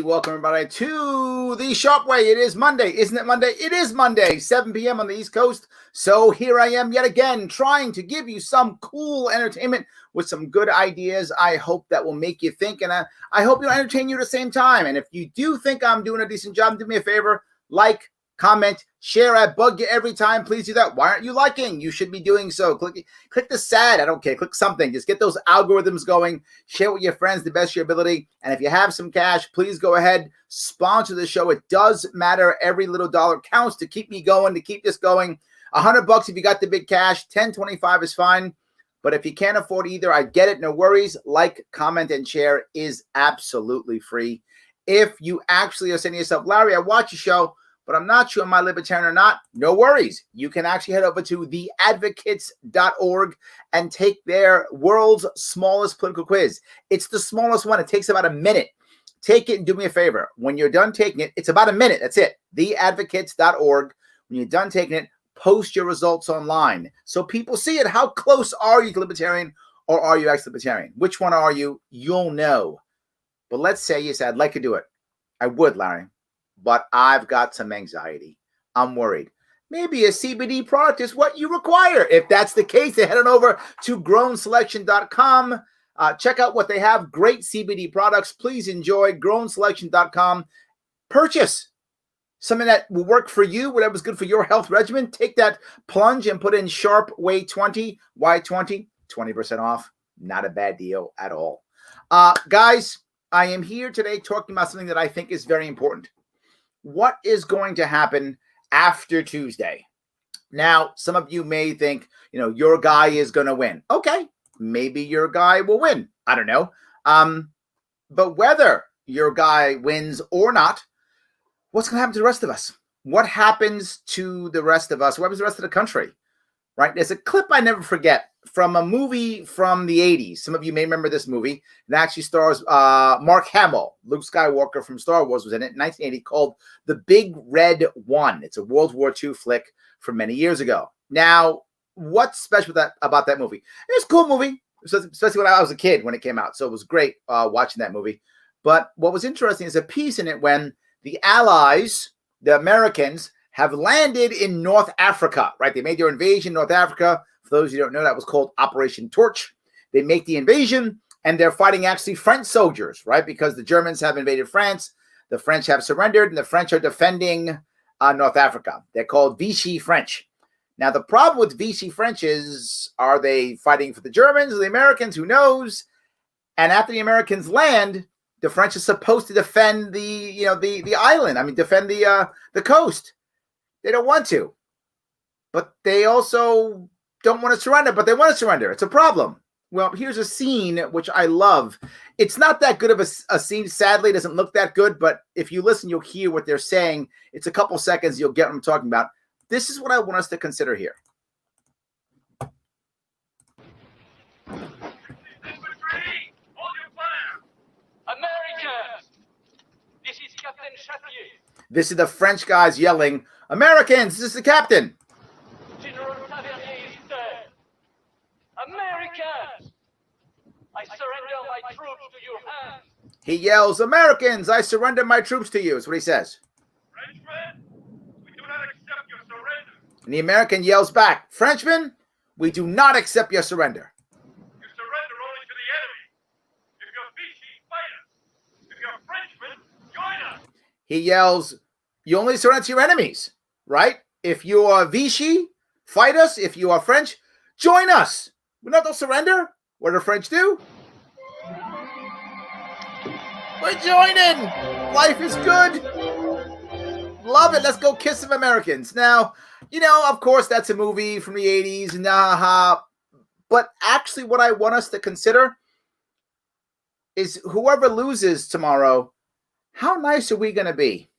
welcome everybody to the Sharpe Way. It is Monday, isn't it Monday? It is Monday, 7 p.m. on the East Coast. So here I am yet again trying to give you some cool entertainment with some good ideas. I hope that will make you think, and I hope it'll entertain you at the same time. And if you do think I'm doing a decent job, do me a favor, like, comment, share. I bug you every time. Please do that. Why aren't you liking? You should be doing so. Click the sad. I don't care. Click something. Just get those algorithms going. Share with your friends the best of your ability. And if you have some cash, please go ahead. Sponsor the show. It does matter. Every little dollar counts to keep me going, to keep this going. $100 if you got the big cash. $10.25 is fine. But if you can't afford either, I get it. No worries. Like, comment, and share is absolutely free. If you actually are saying to yourself, Larry, I watch your show, but I'm not sure am I libertarian or not, no worries. You can actually head over to theadvocates.org and take their world's smallest political quiz. It's the smallest one. It takes about a minute. Take it and do me a favor. When you're done taking it, it's about a minute. That's it. Theadvocates.org. When you're done taking it, post your results online so people see it. How close are you to libertarian, or are you actually libertarian? Which one are you? You'll know. But let's say you said, I'd like to do it. I would, Larry. But I've got some anxiety. I'm worried. Maybe a CBD product is what you require. If that's the case, then head on over to grownselection.com. Check out what they have. Great CBD products. Please enjoy grownselection.com. Purchase something that will work for you, whatever's good for your health regimen. Take that plunge and put in Sharpe Way 20, Y20, 20% off. Not a bad deal at all. Guys, I am here today talking about something that I think is very important. What is going to happen after Tuesday? Now, some of you may think, your guy is going to win. Okay, maybe your guy will win. I don't know. But whether your guy wins or not, what's going to happen to the rest of us? What happens to the rest of us? What happens to the rest of the country? Right? There's a clip I never forget from a movie from the 80s. Some of you may remember this movie. It actually stars Mark Hamill. Luke Skywalker from Star Wars was in it in 1980, called The Big Red One. It's a World War II flick from many years ago. Now, what's special about that movie? It's a cool movie, especially when I was a kid when it came out. So it was great watching that movie. But what was interesting is a piece in it when the Allies, the Americans, have landed in North Africa, right? They made their invasion in North Africa. For those who don't know, that was called Operation Torch. They make the invasion, and they're fighting actually French soldiers, right? Because the Germans have invaded France. The French have surrendered, and the French are defending North Africa. They're called Vichy French. Now, the problem with Vichy French is, are they fighting for the Germans or the Americans? Who knows? And after the Americans land, the French are supposed to defend the island. I mean, defend the coast. They don't want to, but they also don't want to surrender, but they want to surrender. It's a problem. Well, here's a scene which I love. It's not that good of a scene. Sadly, it doesn't look that good, but if you listen, you'll hear what they're saying. It's a couple seconds. You'll get what I'm talking about. This is what I want us to consider here. Americans! This is Captain Sharpe. This is the French guys yelling, Americans, this is the captain. General Tavernier is dead. Americans! I surrender my troops to your hands. He yells, Americans, I surrender my troops to you. That's what he says. Frenchmen, we do not accept your surrender. And the American yells back, Frenchmen, we do not accept your surrender. You surrender only to the enemy. If you're Vichy, fight us. If you're Frenchmen, join us. He yells, you only surrender to your enemies, right? If you are Vichy, fight us. If you are French, join us. We don't surrender. What do the French do? We're joining. Life is good. Love it. Let's go kiss some Americans. Now, of course, that's a movie from the 80s. But actually, what I want us to consider is whoever loses tomorrow, how nice are we going to be?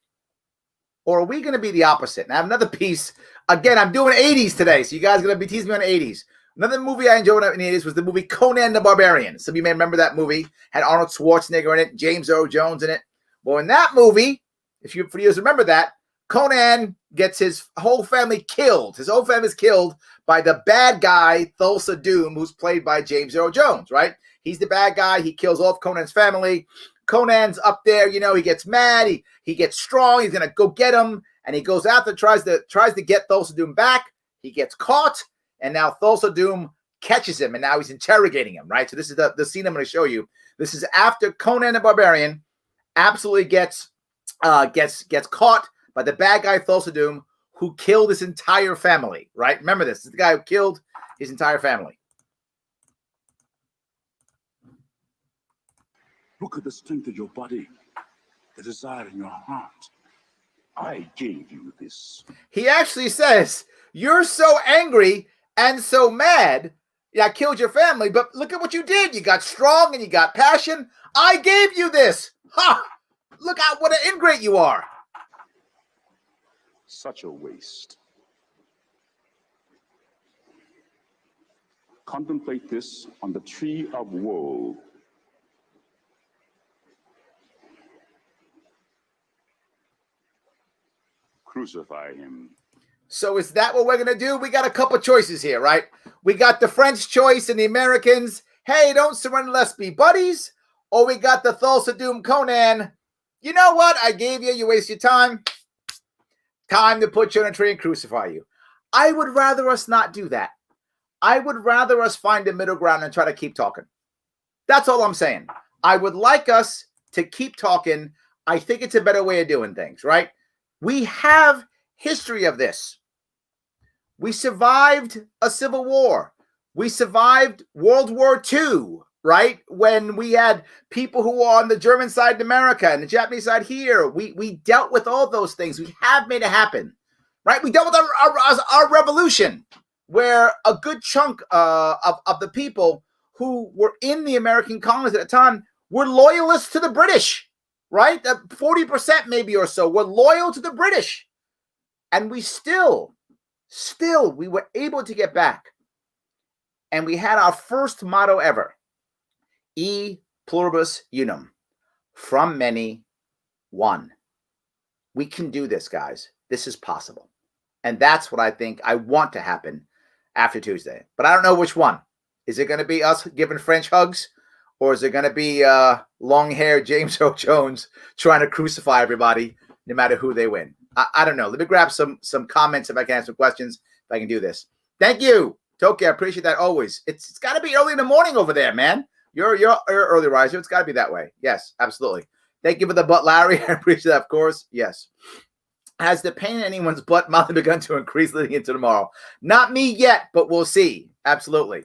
Or are we going to be the opposite? And I have another piece. Again, I'm doing 80s today, so you guys are going to be teasing me on the 80s. Another movie I enjoyed in the 80s was the movie Conan the Barbarian. Some of you may remember that movie. Had Arnold Schwarzenegger in it, James Earl Jones in it. Well, in that movie, for you remember that, Conan gets his whole family killed. His whole family's killed by the bad guy, Thulsa Doom, who's played by James Earl Jones, right? He's the bad guy. He kills all of Conan's family. Conan's up there, you know, he gets mad, he gets strong, he's gonna go get him, and he goes out there, tries to get Thulsa Doom back. He gets caught, and now Thulsa Doom catches him, and now he's interrogating him, right? So this is the scene I'm going to show you. This is after Conan the Barbarian absolutely gets caught by the bad guy Thulsa Doom, who killed his entire family, right? Remember this is the guy who killed his entire family. Look at the strength of your body, the desire in your heart. I gave you this. He actually says, you're so angry and so mad. Yeah, I killed your family, but look at what you did. You got strong and you got passion. I gave you this. Ha! Look out, what an ingrate you are. Such a waste. Contemplate this on the tree of woe. Crucify him. So is that what we're going to do? We got a couple choices here, right? We got the French choice and the Americans. Hey, don't surrender, let's be buddies. Or we got the Thulsa Doom Conan. You know what? I gave you. You waste your time. Time to put you on a tree and crucify you. I would rather us not do that. I would rather us find a middle ground and try to keep talking. That's all I'm saying. I would like us to keep talking. I think it's a better way of doing things, right? We have history of this. We survived a civil war. We survived World War II, right? When we had people who were on the German side in America and the Japanese side here. We dealt with all those things. We have made it happen, right? We dealt with our revolution, where a good chunk of the people who were in the American colonies at the time were loyalists to the British, right? 40% maybe or so were loyal to the British. And we still, we were able to get back. And we had our first motto ever, E pluribus unum, from many, one. We can do this, guys. This is possible. And that's what I think I want to happen after Tuesday. But I don't know which one. Is it going to be us giving French hugs? Or is it going to be long-haired James Earl Jones trying to crucify everybody, no matter who they win? I don't know. Let me grab some comments if I can have some questions, if I can do this. Thank you, Toki. I appreciate that always. It's got to be early in the morning over there, man. You're an early riser. It's got to be that way. Yes, absolutely. Thank you for the butt, Larry. I appreciate that, of course. Yes. Has the pain in anyone's butt mildly begun to increase leading into tomorrow? Not me yet, but we'll see. Absolutely.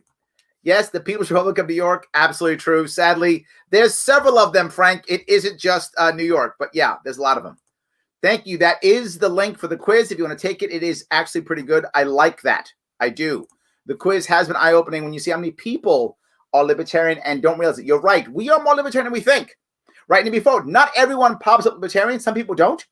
Yes, the People's Republic of New York. Absolutely true. Sadly, there's several of them, Frank. It isn't just New York, but yeah, there's a lot of them. Thank you. That is the link for the quiz. If you want to take it, it is actually pretty good. I like that. I do. The quiz has been eye-opening when you see how many people are libertarian and don't realize it. You're right. We are more libertarian than we think. Right? And before, not everyone pops up libertarian. Some people don't,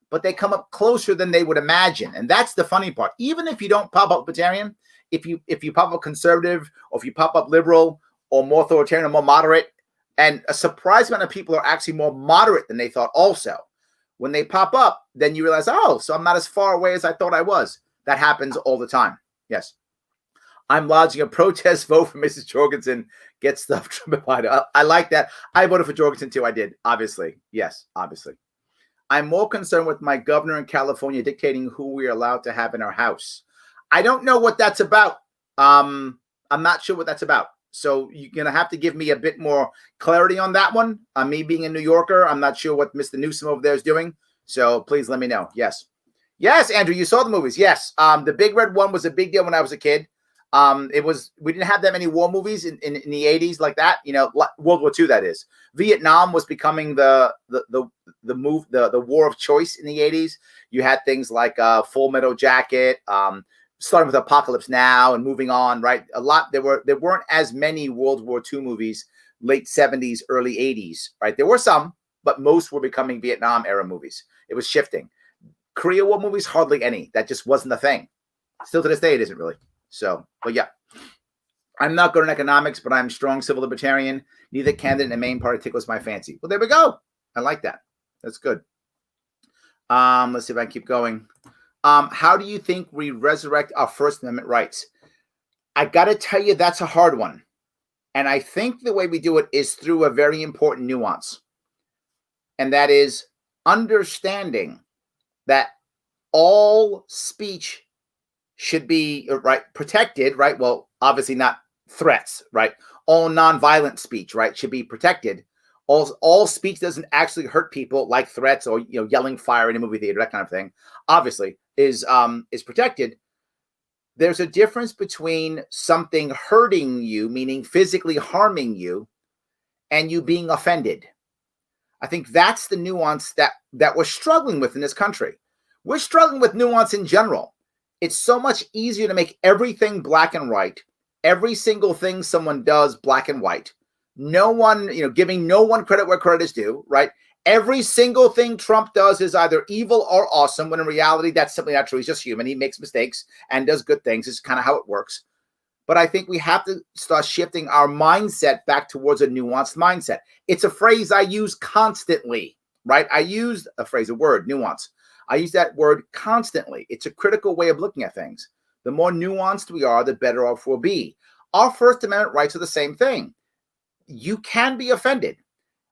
but they come up closer than they would imagine. And that's the funny part. Even if you don't pop up libertarian, if you pop up conservative, or if you pop up liberal, or more authoritarian, or more moderate, and a surprising amount of people are actually more moderate than they thought also. When they pop up, then you realize, oh, so I'm not as far away as I thought I was. That happens all the time. Yes. I'm lodging a protest vote for Mrs. Jorgensen. Get stuff Trumpified. I like that. I voted for Jorgensen too. I did. Obviously. Yes, obviously. I'm more concerned with my governor in California dictating who we are allowed to have in our house. I don't know what that's about. I'm not sure what that's about. So you're going to have to give me a bit more clarity on that one. Me being a New Yorker, I'm not sure what Mr. Newsom over there is doing. So please let me know. Yes. Yes, Andrew, you saw the movies. Yes. The Big Red One was a big deal when I was a kid. We didn't have that many war movies in the 80s like that. You know, World War II, that is. Vietnam was becoming the war of choice in the 80s. You had things like Full Metal Jacket, starting with Apocalypse Now and moving on, right? There weren't as many World War II movies, late 70s, early 80s, right? There were some, but most were becoming Vietnam era movies. It was shifting. Korea War movies, hardly any. That just wasn't the thing. Still to this day, it isn't really. So, but yeah. I'm not good in economics, but I'm strong civil libertarian. Neither candidate in the main party tickles my fancy. Well, there we go. I like that. That's good. Let's see if I can keep going. How do you think we resurrect our First Amendment rights? I got to tell you, that's a hard one. And I think the way we do it is through a very important nuance. and that is understanding that all speech should be protected, right? Well, obviously not threats, right? All nonviolent speech, right, should be protected. All speech doesn't actually hurt people, like threats or yelling fire in a movie theater, that kind of thing. Obviously, is protected. There's a difference between something hurting you, meaning physically harming you, and you being offended. I think that's the nuance that we're struggling with in this country. We're struggling with nuance in general. It's so much easier to make everything black and white, every single thing someone does black and white. No one, giving no one credit where credit is due, right? Every single thing Trump does is either evil or awesome, when in reality, that's simply not true. He's just human. He makes mistakes and does good things. It's kind of how it works. But I think we have to start shifting our mindset back towards a nuanced mindset. It's a phrase I use constantly, right? I use a word, nuance. I use that word constantly. It's a critical way of looking at things. The more nuanced we are, the better off we'll be. Our First Amendment rights are the same thing. You can be offended.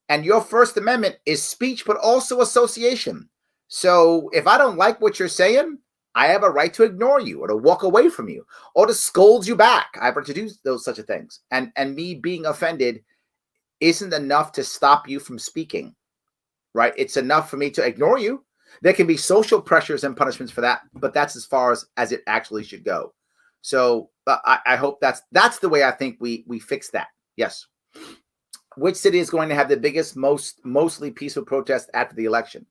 And your First Amendment is speech, but also association. So if I don't like what you're saying, I have a right to ignore you or to walk away from you or to scold you back. I have a right to do those such a things. And me being offended isn't enough to stop you from speaking, right? It's enough for me to ignore you. There can be social pressures and punishments for that, but that's as far as it actually should go. So I hope that's the way I think we fix that. Yes. Which city is going to have the biggest, mostly peaceful protest after the election?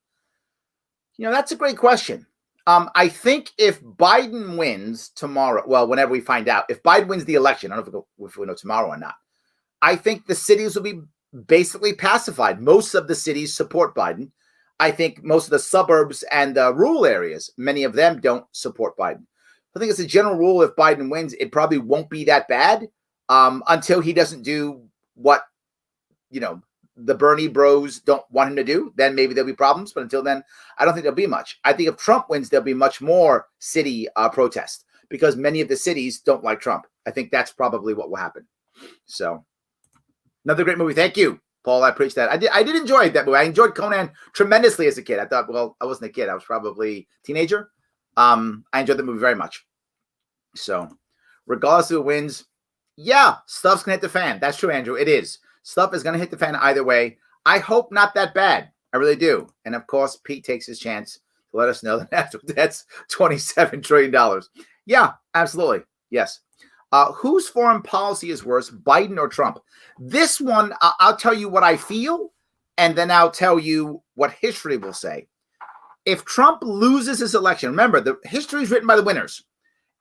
That's a great question. I think if Biden wins tomorrow, well, whenever we find out, if Biden wins the election, I don't know if we know tomorrow or not, I think the cities will be basically pacified. Most of the cities support Biden. I think most of the suburbs and the rural areas, many of them don't support Biden. I think it's a general rule, if Biden wins, it probably won't be that bad until he doesn't do what, the Bernie bros don't want him to do. Then maybe there'll be problems. But until then, I don't think there'll be much. I think if Trump wins, there'll be much more city protest because many of the cities don't like Trump. I think that's probably what will happen. So another great movie. Thank you, Paul. I appreciate that. I did enjoy that movie. I enjoyed Conan tremendously as a kid. I thought, well, I wasn't a kid. I was probably a teenager. I enjoyed the movie very much. So regardless of who wins, yeah, stuff's going to hit the fan. That's true, Andrew. It is. Stuff is going to hit the fan either way. I hope not that bad. I really do. And of course, Pete takes his chance to let us know that that's $27 trillion. Yeah, absolutely. Yes. Whose foreign policy is worse, Biden or Trump? This one, I'll tell you what I feel, and then I'll tell you what history will say. If Trump loses his election, remember, the history is written by the winners.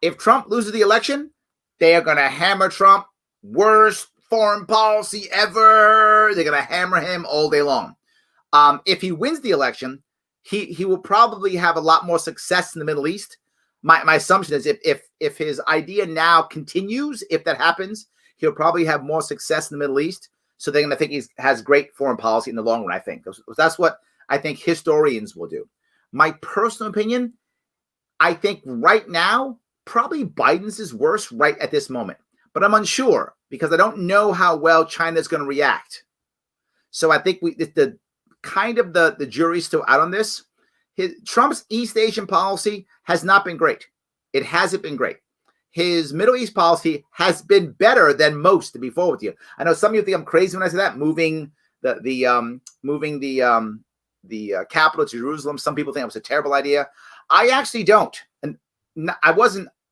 If Trump loses the election, they are going to hammer Trump. Worst foreign policy ever. They're going to hammer him all day long. If he wins the election, he will probably have a lot more success in the Middle East. My assumption is if his idea now continues, if that happens, he'll probably have more success in the Middle East. So they're going to think he has great foreign policy in the long run, I think. That's what I think historians will do. My personal opinion, I think right now, probably Biden's is worse right at this moment. But I'm unsure because I don't know how well China is going to react. So I think the jury's still out on this. Trump's East Asian policy has not been great. It hasn't been great. His Middle East policy has been better than most, to be forward with you. I know some of you think I'm crazy when I say that, moving the capital to Jerusalem. Some people think it was a terrible idea. I actually don't. And I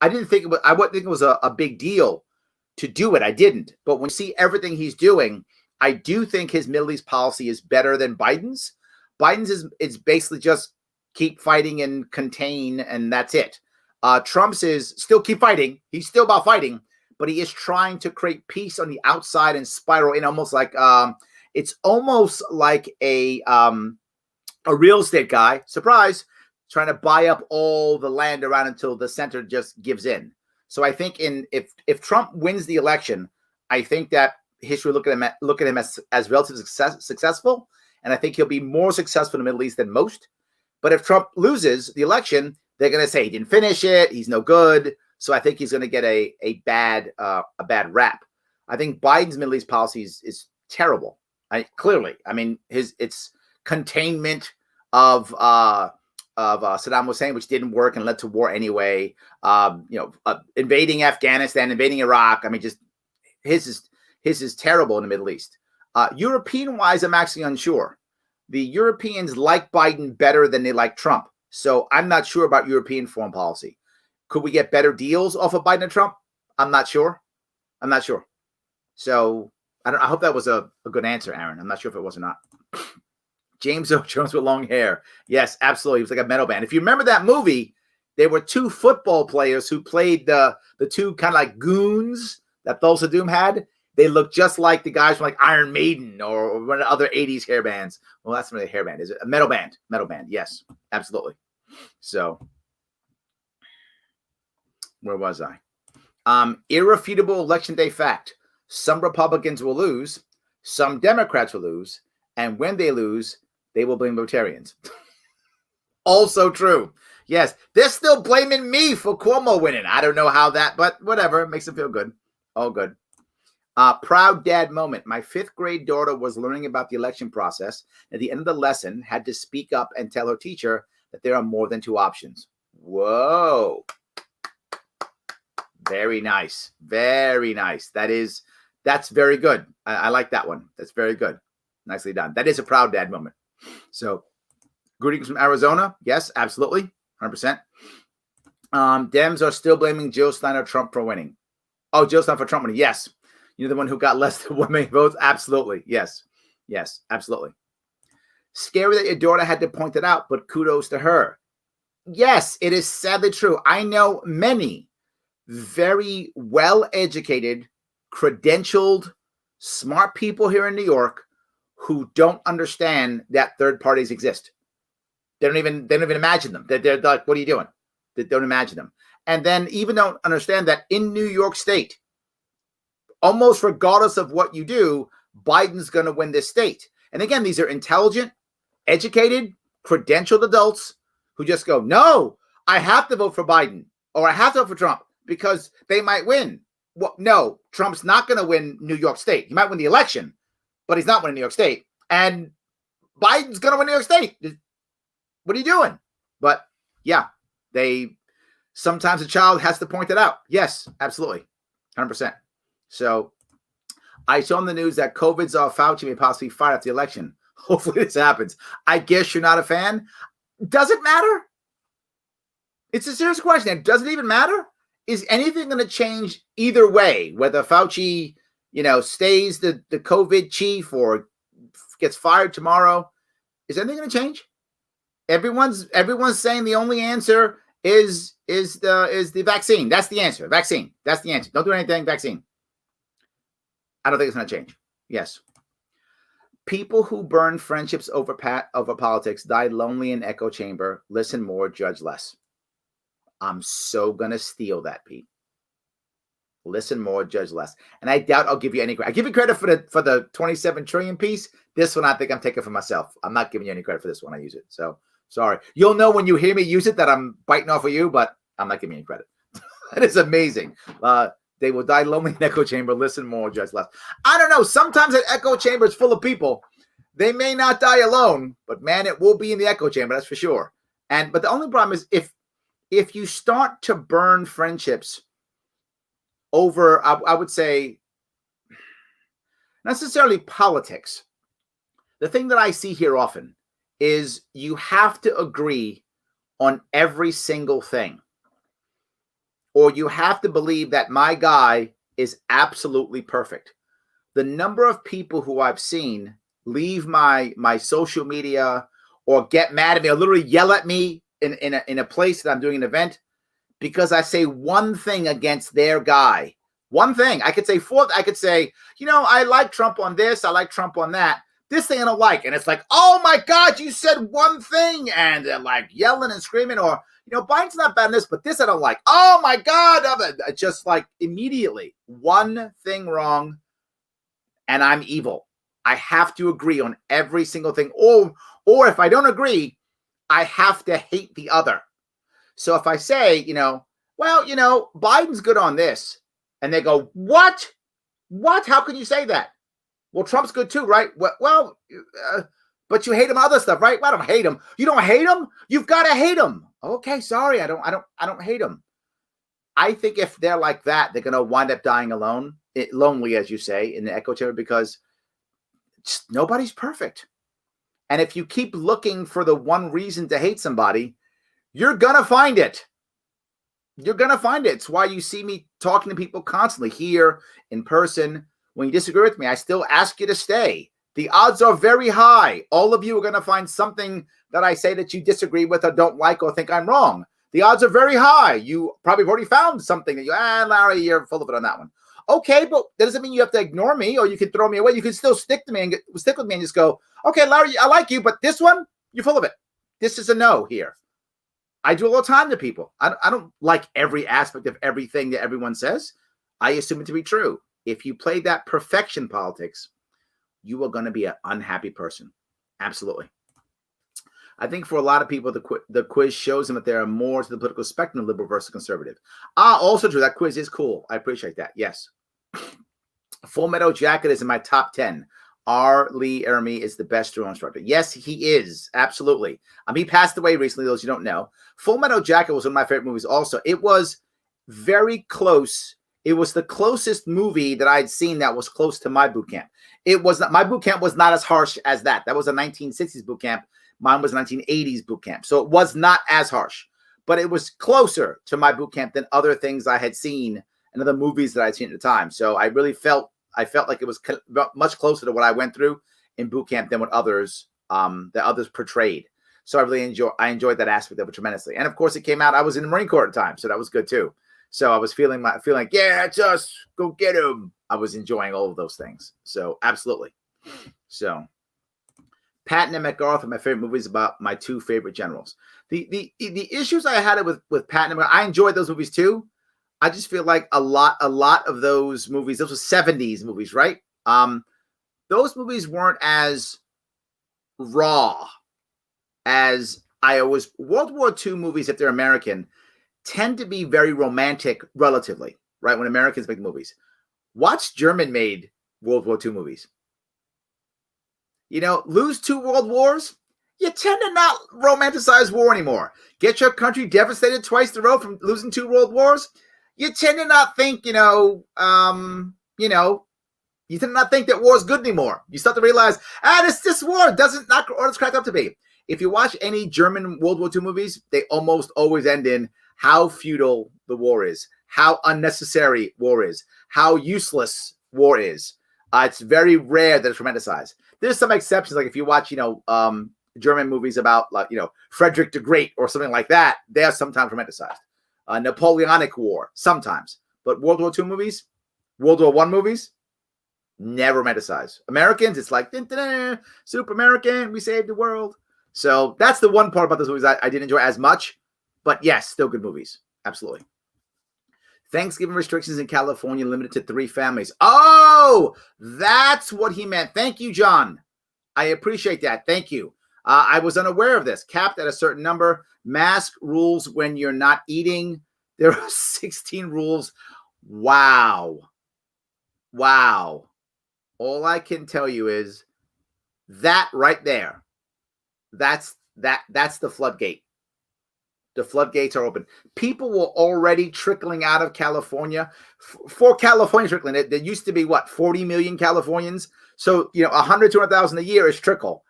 didn't think it was a big deal to do it. I didn't. But when you see everything he's doing, I do think his Middle East policy is better than Biden's. Biden's is basically just keep fighting and contain, and that's it. Trump's is still keep fighting. He's still about fighting, but he is trying to create peace on the outside and spiral in almost like it's almost like a real estate guy, surprise, trying to buy up all the land around until the center just gives in. So I think if Trump wins the election, I think that history look at him as relatively successful, and I think he'll be more successful in the Middle East than most. But if Trump loses the election, they're going to say he didn't finish it, he's no good. So I think he's going to get a bad rap. I think Biden's Middle East policy is terrible. Clearly, I mean, it's containment of Saddam Hussein, which didn't work and led to war anyway. Invading Afghanistan, invading Iraq. I mean, just his is terrible in the Middle East. European-wise, I'm actually unsure. The Europeans like Biden better than they like Trump. So I'm not sure about European foreign policy. Could we get better deals off of Biden and Trump? I'm not sure. So I hope that was a good answer, Aaron. I'm not sure if it was or not. James Earl Jones with long hair. Yes, absolutely. He was like a metal band. If you remember that movie, there were two football players who played the two kind of like goons that Thulsa Doom had. They look just like the guys from like Iron Maiden or one of the other 80s hair bands. Well, that's not really a hair band, is it? A metal band. Metal band. Yes, absolutely. So, where was I? Irrefutable election day fact. Some Republicans will lose. Some Democrats will lose. And when they lose, they will blame libertarians. Also true. Yes, they're still blaming me for Cuomo winning. I don't know how that, but whatever. It makes them feel good. All good. Proud dad moment. My 5th grade daughter was learning about the election process. At the end of the lesson, had to speak up and tell her teacher that there are more than 2 options. Whoa. Very nice. Very nice. That's very good. I like that one. That's very good. Nicely done. That is a proud dad moment. So, greetings from Arizona. Yes, absolutely. 100%. Dems are still blaming Jill Stein Trump for winning. Oh, Jill Stein for Trump winning. Yes. You're the one who got less than 1 million votes. Absolutely. Yes. Yes, absolutely. Scary that your daughter had to point it out, but kudos to her. Yes, it is sadly true. I know many very well-educated, credentialed, smart people here in New York who don't understand that third parties exist. They don't even imagine them. They're like, what are you doing? They don't imagine them. And then even don't understand that in New York State, almost regardless of what you do, Biden's going to win this state. And again, these are intelligent, educated, credentialed adults who just go, no, I have to vote for Biden or I have to vote for Trump because they might win. Well, no, Trump's not going to win New York State. He might win the election, but he's not winning New York State. And Biden's going to win New York State. What are you doing? But yeah, sometimes a child has to point it out. Yes, absolutely. 100%. So I saw in the news that COVID's Fauci may possibly fired after the election. Hopefully this happens. I guess you're not a fan. Does it matter? It's a serious question. Does it even matter? Is anything going to change either way? Whether Fauci, stays the COVID chief or gets fired tomorrow, is anything going to change? Everyone's saying the only answer is the vaccine. That's the answer. Vaccine. That's the answer. Don't do anything. Vaccine. I don't think it's going to change. Yes. People who burn friendships over politics die lonely in echo chamber. Listen more, judge less. I'm so going to steal that, Pete. Listen more, judge less. And I doubt I'll give you any credit. I give you credit for the 27 trillion piece. This one I think I'm taking for myself. I'm not giving you any credit for this one. I use it. So sorry. You'll know when you hear me use it that I'm biting off of you, but I'm not giving you any credit. That is amazing. They will die lonely in echo chamber. Listen more, judge less. I don't know. Sometimes an echo chamber is full of people. They may not die alone, but man, it will be in the echo chamber. That's for sure. But the only problem is if you start to burn friendships over, I would say, not necessarily politics. The thing that I see here often is you have to agree on every single thing. Or you have to believe that my guy is absolutely perfect. The number of people who I've seen leave my social media or get mad at me or literally yell at me in a place that I'm doing an event because I say one thing against their guy. One thing. I could say I like Trump on this. I like Trump on that. This thing I don't like. And it's like, oh my God, you said one thing. And they're like yelling and screaming or, Biden's not bad in this, but this I don't like. Oh my God. Just like immediately one thing wrong and I'm evil. I have to agree on every single thing. Or if I don't agree, I have to hate the other. So if I say, Biden's good on this. And they go, what? What? How can you say that? Well, Trump's good too, right? Well, But you hate him other stuff, right? Well, I don't hate him. You don't hate him? You've got to hate him. Okay, sorry. I don't hate him. I think if they're like that, they're going to wind up dying alone, lonely, as you say, in the echo chamber, because nobody's perfect. And if you keep looking for the one reason to hate somebody, you're going to find it. You're going to find it. It's why you see me talking to people constantly here in person. When you disagree with me, I still ask you to stay. The odds are very high. All of you are going to find something that I say that you disagree with or don't like or think I'm wrong. The odds are very high. You probably have already found something that Larry, you're full of it on that one. Okay, but that doesn't mean you have to ignore me or you can throw me away. You can still stick with me and just go, okay, Larry, I like you, but this one, you're full of it. This is a no here. I do it all the time to people. I don't like every aspect of everything that everyone says. I assume it to be true. If you play that perfection politics, you are going to be an unhappy person. Absolutely. I think for a lot of people, the quiz shows them that there are more to the political spectrum, liberal versus conservative. Also true. That quiz is cool. I appreciate that. Yes. Full Metal Jacket is in my top 10. R. Lee Ermey is the best drill instructor. Yes, he is. Absolutely. He passed away recently, those you don't know. Full Metal Jacket was one of my favorite movies also. It was very close. It was the closest movie that I'd seen that was close to my boot camp. It was not, my boot camp was not as harsh as that. That was a 1960s boot camp. Mine was a 1980s boot camp. So it was not as harsh, but it was closer to my boot camp than other things I had seen and other movies that I'd seen at the time. So I really felt like it was much closer to what I went through in boot camp than what others portrayed. So I enjoyed that aspect of it tremendously. And of course it came out, I was in the Marine Corps at the time, so that was good too. So I was feeling like, yeah, just go get him. I was enjoying all of those things. So absolutely. So Patton and MacArthur, my favorite movies about my two favorite generals. The issues I had with Patton and MacArthur, I enjoyed those movies too. I just feel like a lot of those movies, those were 70s movies, right? Those movies weren't as raw as World War II movies, if they're American, tend to be very romantic relatively, right? When Americans make movies. Watch German-made World War II movies. Lose 2 world wars, you tend to not romanticize war anymore. Get your country devastated twice in a row from losing 2 world wars, you tend to not think, you tend to not think that war is good anymore. You start to realize, this war doesn't not what it's cracked up to be. If you watch any German World War II movies, they almost always end in how futile the war is, how unnecessary war is, how useless war is. It's very rare that it's romanticized. There's some exceptions, like if you watch, German movies about, Frederick the Great or something like that, they are sometimes romanticized. Napoleonic War, sometimes. But World War II movies, World War I movies, never romanticized. Americans, it's like, dun, dun, dun, super American, we saved the world. So that's the one part about those movies I didn't enjoy as much. But yes, still good movies. Absolutely. Thanksgiving restrictions in California limited to 3 families. Oh, that's what he meant. Thank you, John. I appreciate that. Thank you. I was unaware of this. Capped at a certain number. Mask rules when you're not eating. There are 16 rules. Wow. All I can tell you is that right there. That's the floodgate. The floodgates are open. People were already trickling out of California. For California trickling, there used to be, 40 million Californians? So, 100, 200,000 a year is trickle.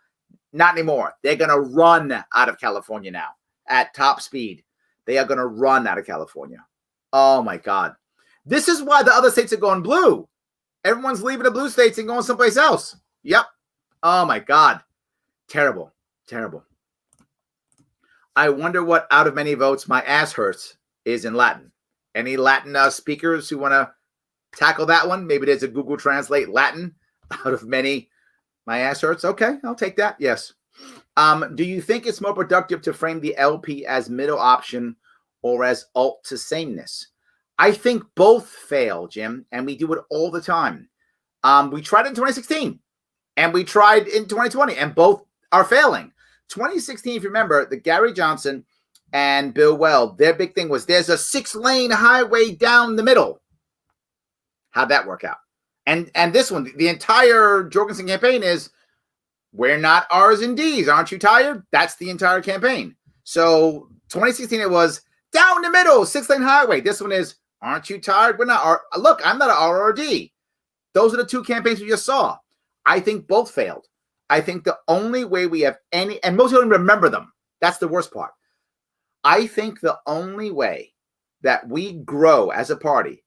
Not anymore. They're going to run out of California now at top speed. They are going to run out of California. Oh, my God. This is why the other states are going blue. Everyone's leaving the blue states and going someplace else. Yep. Oh, my God. Terrible. I wonder what out of many votes my ass hurts is in Latin. Any Latin speakers who want to tackle that one? Maybe there's a Google Translate Latin out of many my ass hurts. Okay, I'll take that. Yes. Do you think it's more productive to frame the LP as middle option or as alt to sameness? I think both fail, Jim, and we do it all the time. We tried it in 2016 and we tried in 2020 and both are failing. 2016, if you remember, the Gary Johnson and Bill Weld, their big thing was there's a 6-lane highway down the middle. How'd that work out? And this one, the entire Jorgensen campaign is we're not R's and D's. Aren't you tired? That's the entire campaign. So 2016, it was down the middle, 6-lane highway. This one is, aren't you tired? We're not R. Look, I'm not an R or a D. Those are the two campaigns we just saw. I think both failed. I think the only way we have any, and most people don't remember them. That's the worst part. I think the only way that we grow as a party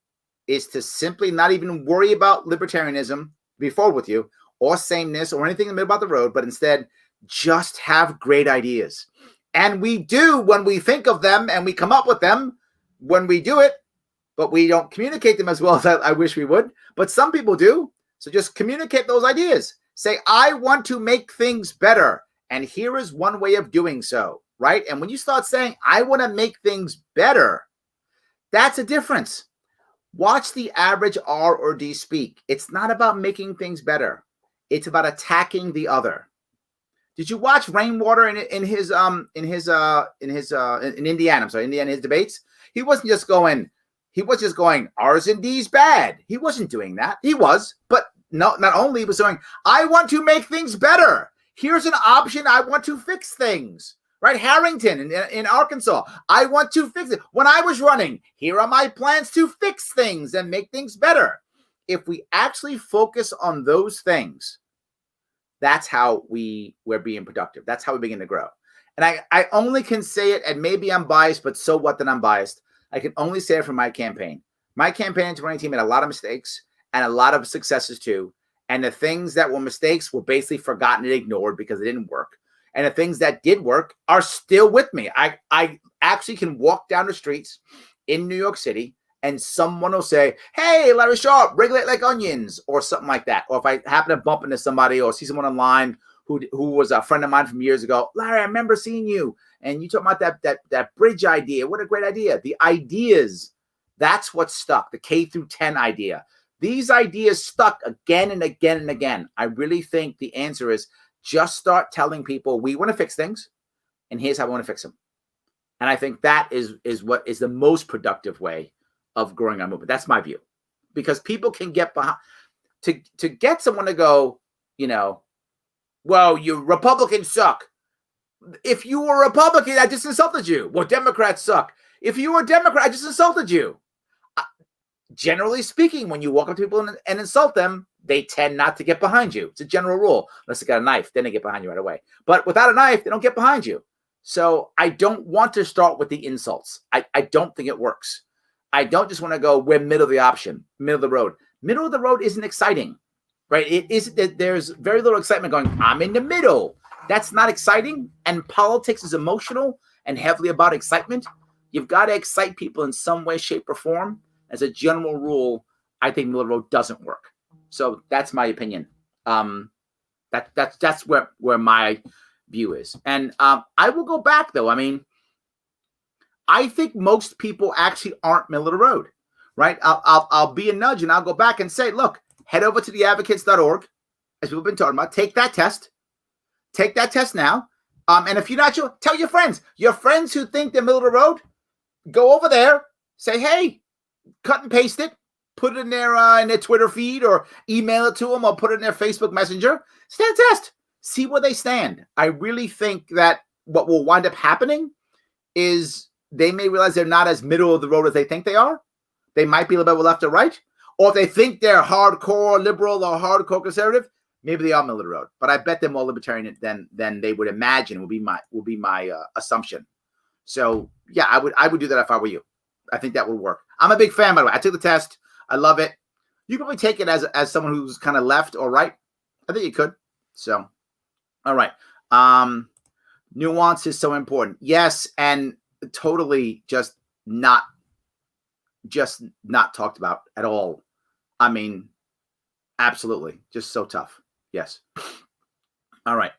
is to simply not even worry about libertarianism, be forward with you, or sameness, or anything in the middle about the road, but instead just have great ideas. And we do when we think of them and we come up with them when we do it, but we don't communicate them as well as I wish we would. But some people do. So just communicate those ideas. Say, I want to make things better. And here is one way of doing so, right? And when you start saying, I want to make things better, that's a difference. Watch the average R or D speak. It's not about making things better. It's about attacking the other. Did you watch Rainwater in Indiana? I'm sorry, Indiana, his debates. He wasn't just going R's and D's bad. He wasn't doing that. He was, but no, not only he was saying, I want to make things better. Here's an option. I want to fix things. Right? Harrington in Arkansas. I want to fix it. When I was running, here are my plans to fix things and make things better. If we actually focus on those things, that's how we're being productive. That's how we begin to grow. And I only can say it, and maybe I'm biased, but so what that I'm biased. I can only say it for my campaign. My campaign in 2018 made a lot of mistakes and a lot of successes too. And the things that were mistakes were basically forgotten and ignored because it didn't work. And the things that did work are still with me. I actually can walk down the streets in New York City and someone will say, hey, Larry Sharpe, regulate like onions, or something like that. Or if I happen to bump into somebody or see someone online who was a friend of mine from years ago, Larry, I remember seeing you and you talking about that bridge idea. What a great idea. The ideas, that's what stuck, the K through 10 idea. These ideas stuck again and again and again. I really think the answer is just start telling people we want to fix things and here's how we want to fix them. And I think that is what is the most productive way of growing our movement. That's my view, because people can get behind to get someone to go, well, you Republicans suck. If you were a Republican, I just insulted you. Well, Democrats suck. If you were a Democrat, I just insulted you. Generally speaking, when you walk up to people and insult them, they tend not to get behind you. It's a general rule. Unless they got a knife, then they get behind you right away. But without a knife, they don't get behind you. So I don't want to start with the insults. I don't think it works. I don't just want to go, we're middle of the option, middle of the road. Middle of the road isn't exciting, right? It is. There's very little excitement going, I'm in the middle. That's not exciting. And politics is emotional and heavily about excitement. You've got to excite people in some way, shape, or form. As a general rule, I think middle of the road doesn't work. So that's my opinion. That's where my view is. And I will go back though. I mean, I think most people actually aren't middle of the road, right? I'll be a nudge and I'll go back and say, look, head over to theadvocates.org, as we've been talking about. Take that test. Take that test now. And if you're not sure, tell your friends who think they're middle of the road, go over there, say, hey, cut and paste it, put it in their Twitter feed or email it to them or put it in their Facebook Messenger. Stand test. See where they stand. I really think that what will wind up happening is they may realize they're not as middle of the road as they think they are. They might be a little bit left or right. Or if they think they're hardcore liberal or hardcore conservative, maybe they are middle of the road. But I bet they're more libertarian than they would imagine will be my assumption. So yeah, I would do that if I were you. I think that would work. I'm a big fan, by the way. I took the test. I love it. You can probably take it as someone who's kind of left or right. I think you could. So, all right. Nuance is so important. Yes, and totally just not talked about at all. I mean, absolutely. Just so tough. Yes. All right.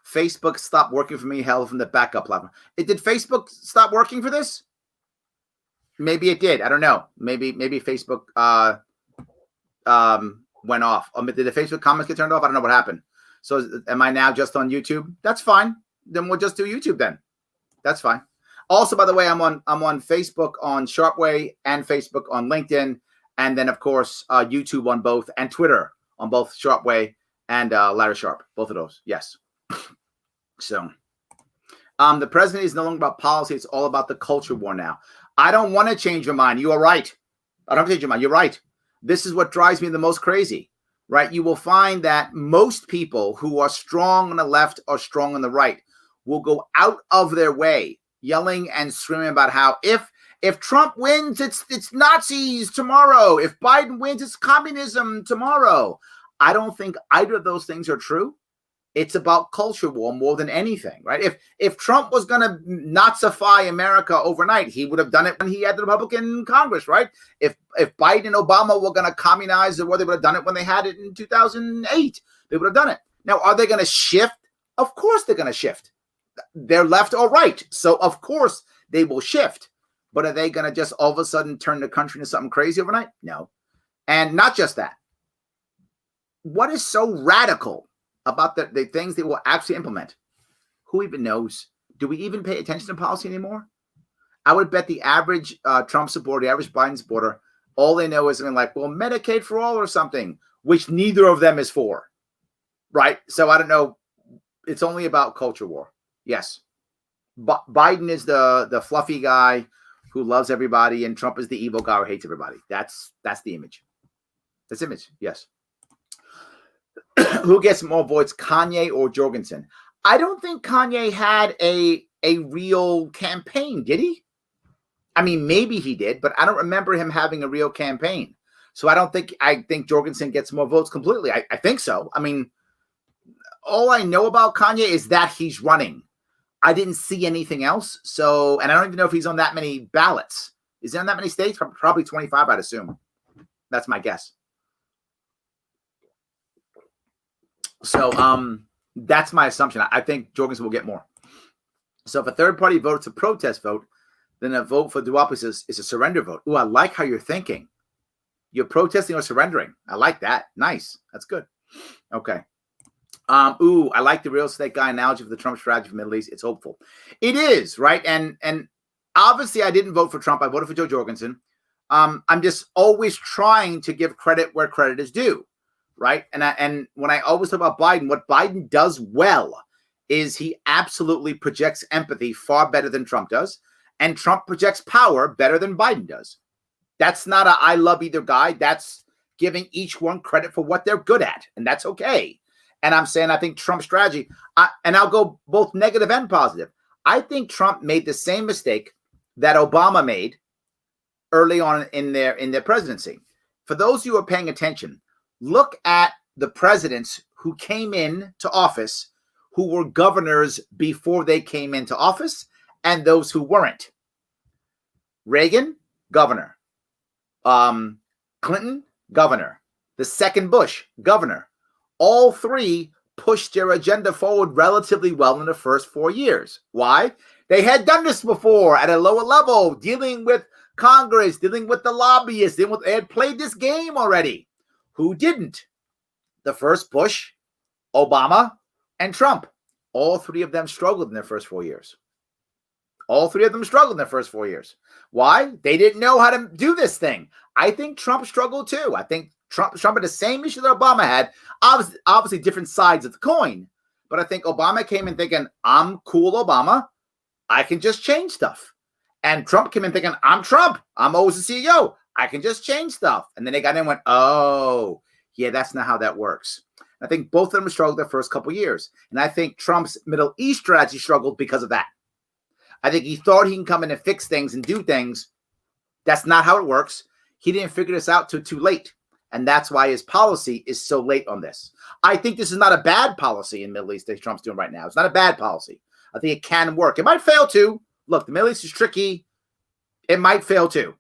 Facebook stopped working for me. Hell, from the backup platform. Did Facebook stop working for this? Maybe it did. I don't know. Maybe Facebook went off. Did the Facebook comments get turned off? I don't know what happened. So am I now just on YouTube? That's fine. Then we'll just do YouTube then. That's fine. Also, by the way, I'm on Facebook on Sharpe Way and Facebook on LinkedIn. And then, of course, YouTube on both and Twitter on both Sharpe Way and Larry Sharpe, both of those. Yes. So, the president is no longer about policy. It's all about the culture war now. I don't want to change your mind. You are right. I don't change your mind. You're right. This is what drives me the most crazy, right? You will find that most people who are strong on the left or strong on the right will go out of their way yelling and screaming about how if Trump wins, it's Nazis tomorrow. If Biden wins, it's communism tomorrow. I don't think either of those things are true. It's about culture war more than anything, right? If Trump was going to Nazify America overnight, he would have done it when he had the Republican Congress, right? If Biden and Obama were going to communize the world, they would have done it when they had it in 2008. They would have done it. Now, are they going to shift? Of course they're going to shift. They're left or right. So, of course, they will shift. But are they going to just all of a sudden turn the country into something crazy overnight? No. And not just that. What is so radical about the things they will actually implement? Who even knows? Do we even pay attention to policy anymore? I would bet the average Trump supporter, the average Biden supporter, all they know is something like, well, Medicaid for all or something, which neither of them is for, right? So I don't know. It's only about culture war. Yes. Biden is the fluffy guy who loves everybody, and Trump is the evil guy who hates everybody. That's the image. That's the image. Yes. Who gets more votes, Kanye or Jorgensen? I don't think Kanye had a real campaign, did he? I mean, maybe he did, but I don't remember him having a real campaign. So I think Jorgensen gets more votes completely. I think so. I mean, all I know about Kanye is that he's running. I didn't see anything else. So, and I don't even know if he's on that many ballots. Is he on that many states? Probably 25, I'd assume. That's my guess. So that's my assumption. I think Jorgensen will get more. So if a third party votes a protest vote, then a vote for duopoly is a surrender vote. Ooh, I like how you're thinking. You're protesting or surrendering. I like that. Nice. That's good. Okay. I like the real estate guy analogy for the Trump strategy for the Middle East. It's hopeful. It is, right? And obviously I didn't vote for Trump. I voted for Joe Jorgensen. I'm just always trying to give credit where credit is due. Right. And when I always talk about Biden, what Biden does well is he absolutely projects empathy far better than Trump does. And Trump projects power better than Biden does. That's not I love either guy. That's giving each one credit for what they're good at. And that's okay. And I'm saying I think Trump's strategy, and I'll go both negative and positive. I think Trump made the same mistake that Obama made early on in their presidency. For those of you who are paying attention, look at the presidents who came into office who were governors before they came into office and those who weren't. Reagan, governor. Clinton, governor. The second Bush, governor. All three pushed their agenda forward relatively well in the first 4 years. Why? They had done this before at a lower level, dealing with Congress, dealing with the lobbyists. They had played this game already. Who didn't? The first Bush, Obama, and Trump. All three of them struggled in their first 4 years. All three of them struggled in their first 4 years. Why? They didn't know how to do this thing. I think Trump struggled too. I think Trump had the same issue that Obama had. Obviously different sides of the coin. But I think Obama came in thinking, I'm cool, Obama. I can just change stuff. And Trump came in thinking, I'm Trump. I'm always the CEO. I can just change stuff. And then they got in and went, oh, yeah, that's not how that works. I think both of them struggled their first couple of years. And I think Trump's Middle East strategy struggled because of that. I think he thought he can come in and fix things and do things. That's not how it works. He didn't figure this out till too late. And that's why his policy is so late on this. I think this is not a bad policy in the Middle East that Trump's doing right now. It's not a bad policy. I think it can work. It might fail too. Look, the Middle East is tricky. It might fail too.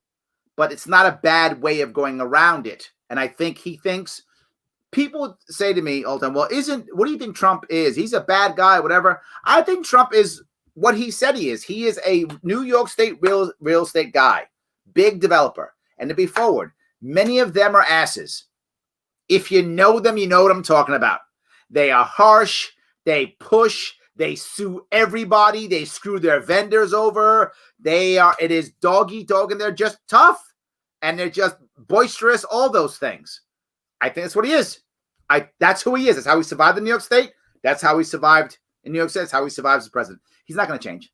But it's not a bad way of going around it. And I think he thinks, people say to me all the time, well, what do you think Trump is? He's a bad guy, whatever. I think Trump is what he said he is. He is a New York State real estate guy, big developer. And to be forward, many of them are asses. If you know them, you know what I'm talking about. They are harsh. They push. They sue everybody. They screw their vendors over. It is dog eat dog, and they're just tough. And they're just boisterous, all those things. I think that's what he is. That's who he is. That's how he survived in New York State. That's how he survived in New York State. That's how he survives as president. He's not going to change.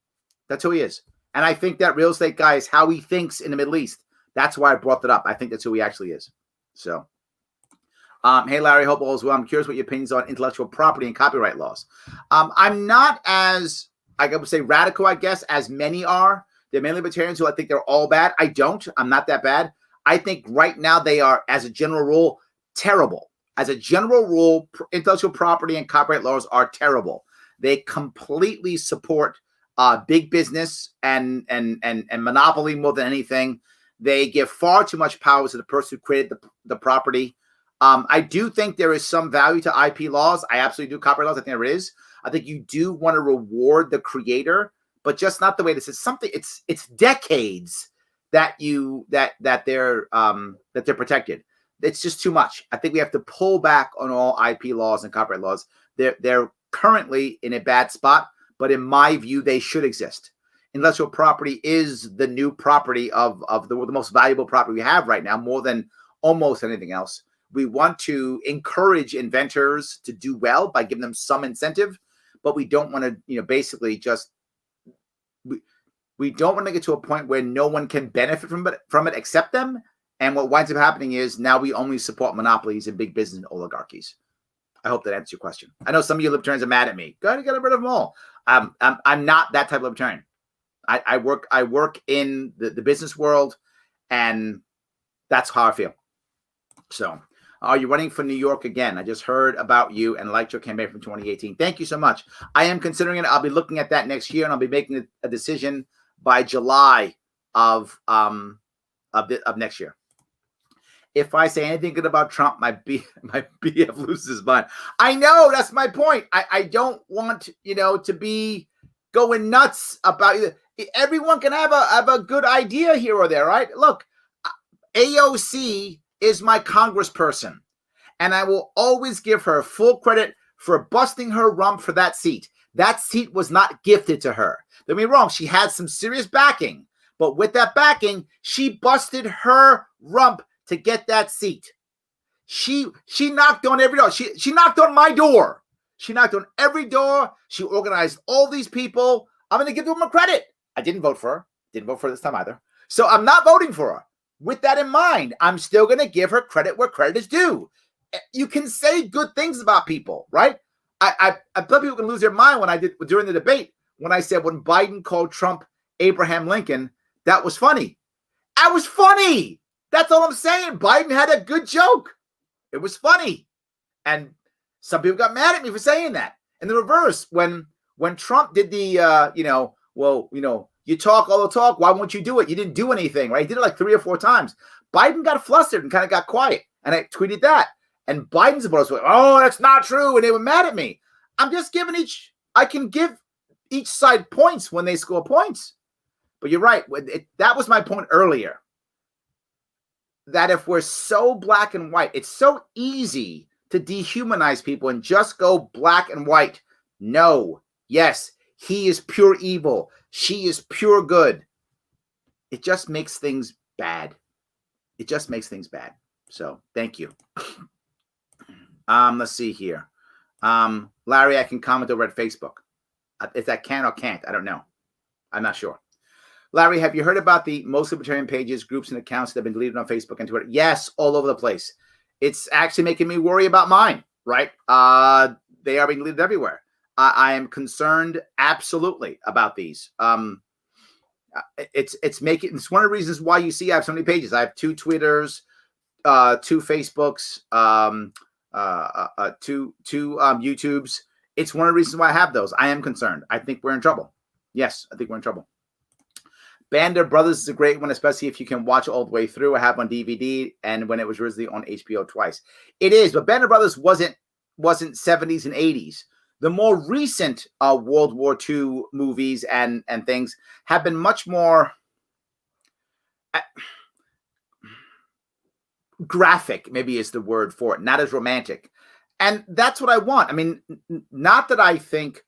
That's who he is. And I think that real estate guy is how he thinks in the Middle East. That's why I brought that up. I think that's who he actually is. So, hey, Larry, hope all is well. I'm curious what your opinions on intellectual property and copyright laws. I'm not as, I would say, radical, I guess, as many are. They're mainly libertarians who I think they're all bad. I don't. I'm not that bad. I think right now they are, as a general rule, terrible. As a general rule, intellectual property and copyright laws are terrible. They completely support big business and monopoly more than anything. They give far too much power to the person who created the property. I do think there is some value to IP laws. I absolutely do. Copyright laws, I think there is. I think you do want to reward the creator, but just not the way this is. Something. It's decades that they're protected. It's just too much. I think we have to pull back on all IP laws and copyright laws. They're currently in a bad spot, but in my view, they should exist. Intellectual property is the new property of the most valuable property we have right now, more than almost anything else. We want to encourage inventors to do well by giving them some incentive, but we don't want to, basically just we don't want to get to a point where no one can benefit from it except them. And what winds up happening is now we only support monopolies and big business and oligarchies. I hope that answers your question. I know some of you libertarians are mad at me. Go to get rid of them all. I'm not that type of libertarian. I work in the business world, and that's how I feel. So, are you running for New York again? I just heard about you and liked your campaign from 2018. Thank you so much. I am considering it. I'll be looking at that next year, and I'll be making a decision by July of next year. If I say anything good about Trump, my BF loses his mind. I know, that's my point. I don't want to be going nuts about it. Everyone can have a good idea here or there, right? Look, AOC is my congressperson, and I will always give her full credit for busting her rump for that seat. That seat was not gifted to her. Don't get me wrong, she had some serious backing, but with that backing, she busted her rump to get that seat. She knocked on every door. She knocked on my door. She knocked on every door. She organized all these people. I'm going to give them credit. I didn't vote for her. Didn't vote for her this time either. So I'm not voting for her. With that in mind, I'm still going to give her credit where credit is due. You can say good things about people, right? I thought people can lose their mind when I did during the debate, when I said when Biden called Trump Abraham Lincoln, that was funny. I was funny. That's all I'm saying. Biden had a good joke. It was funny. And some people got mad at me for saying that. And the reverse, when Trump did the, you talk all the talk, why won't you do it? You didn't do anything, right? He did it like 3 or 4 times. Biden got flustered and kind of got quiet. And I tweeted that. And Biden's supposed to, oh, that's not true. And they were mad at me. I'm just giving I can give each side points when they score points. But you're right. That was my point earlier. That if we're so black and white, it's so easy to dehumanize people and just go black and white. No. Yes, he is pure evil. She is pure good. It just makes things bad. It just makes things bad. So thank you. Let's see here. Larry, I can comment over at Facebook. If that can or can't, I don't know. I'm not sure. Larry, have you heard about the most libertarian pages, groups, and accounts that have been deleted on Facebook and Twitter? Yes, all over the place. It's actually making me worry about mine, right? They are being deleted everywhere. I am concerned absolutely about these. It's one of the reasons why you see I have so many pages. I have 2 Twitters, 2 Facebooks, 2 YouTubes. It's one of the reasons why I have those. I am concerned. I think we're in trouble. Yes, I think we're in trouble. Band of Brothers is a great one, especially if you can watch all the way through. I have on DVD, and when it was originally on HBO twice. It is, but Band of Brothers wasn't 70s and 80s. The more recent World War II movies and things have been much more graphic, maybe is the word for it, not as romantic. And that's what I want. I mean, not that I think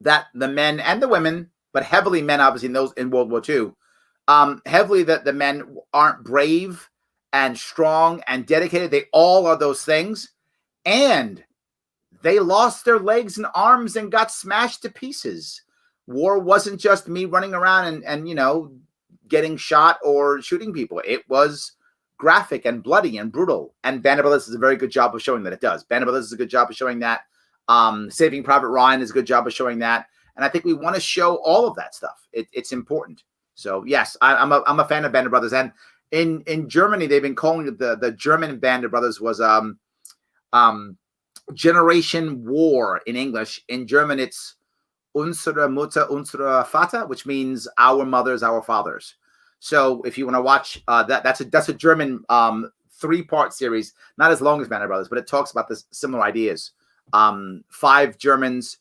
that the men and the women, but heavily men, obviously, in World War II, heavily that the men aren't brave and strong and dedicated. They all are those things. And they lost their legs and arms and got smashed to pieces. War wasn't just me running around and getting shot or shooting people. It was graphic and bloody and brutal. And Band of Brothers does a very good job of showing that it does. Band of Brothers does a good job of showing that. Saving Private Ryan is a good job of showing that. And I think we want to show all of that stuff. It's important. So yes, I'm a fan of Band of Brothers. And in Germany, they've been calling it the German Band of Brothers was Generation War in English. In German, it's Unsere Mutter, unsere Vater, which means our mothers, our fathers. So if you want to watch that's a German 3-part series, not as long as Band of Brothers, but it talks about this similar ideas. 5 Germans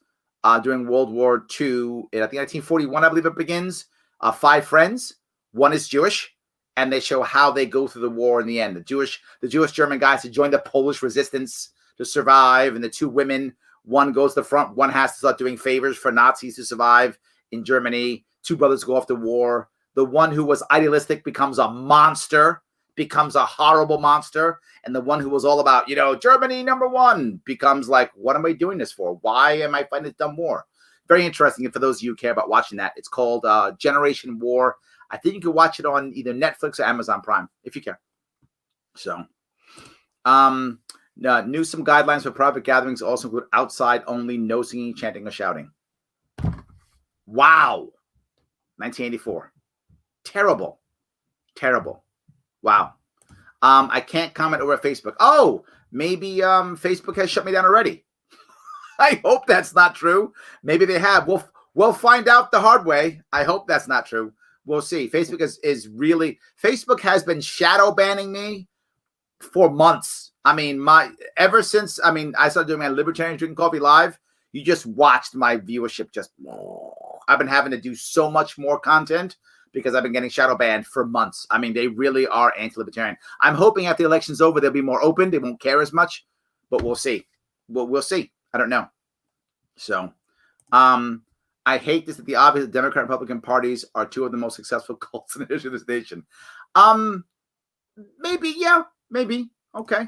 during World War II, in I think 1941, I believe it begins. 5 friends. One is Jewish, and they show how they go through the war in the end. The Jewish German guys who joined the Polish resistance to survive, and the 2 women. One goes to the front. One has to start doing favors for Nazis to survive in Germany. 2 brothers go off to war. The one who was idealistic becomes a monster, becomes a horrible monster. And the one who was all about, Germany #1 becomes like, what am I doing this for? Why am I fighting this dumb war? Very interesting. And for those of you who care about watching that, it's called Generation War. I think you can watch it on either Netflix or Amazon Prime if you care. So, Newsom guidelines for private gatherings also include outside only, no singing, chanting, or shouting. Wow. 1984. Terrible. Wow. I can't comment over at Facebook. Oh, maybe Facebook has shut me down already. I hope that's not true. Maybe they have. We'll find out the hard way. I hope that's not true. We'll see. Facebook is really, Facebook has been shadow banning me for months. I mean, ever since I started doing my Libertarian Drinking Coffee Live, you just watched my viewership I've been having to do so much more content because I've been getting shadow banned for months. I mean, they really are anti-libertarian. I'm hoping after the election's over, they'll be more open. They won't care as much, but we'll see. We'll see. I don't know. So, I hate this, that the obvious Democrat and Republican parties are 2 of the most successful cults in the history of this nation. Maybe, yeah, maybe. Okay.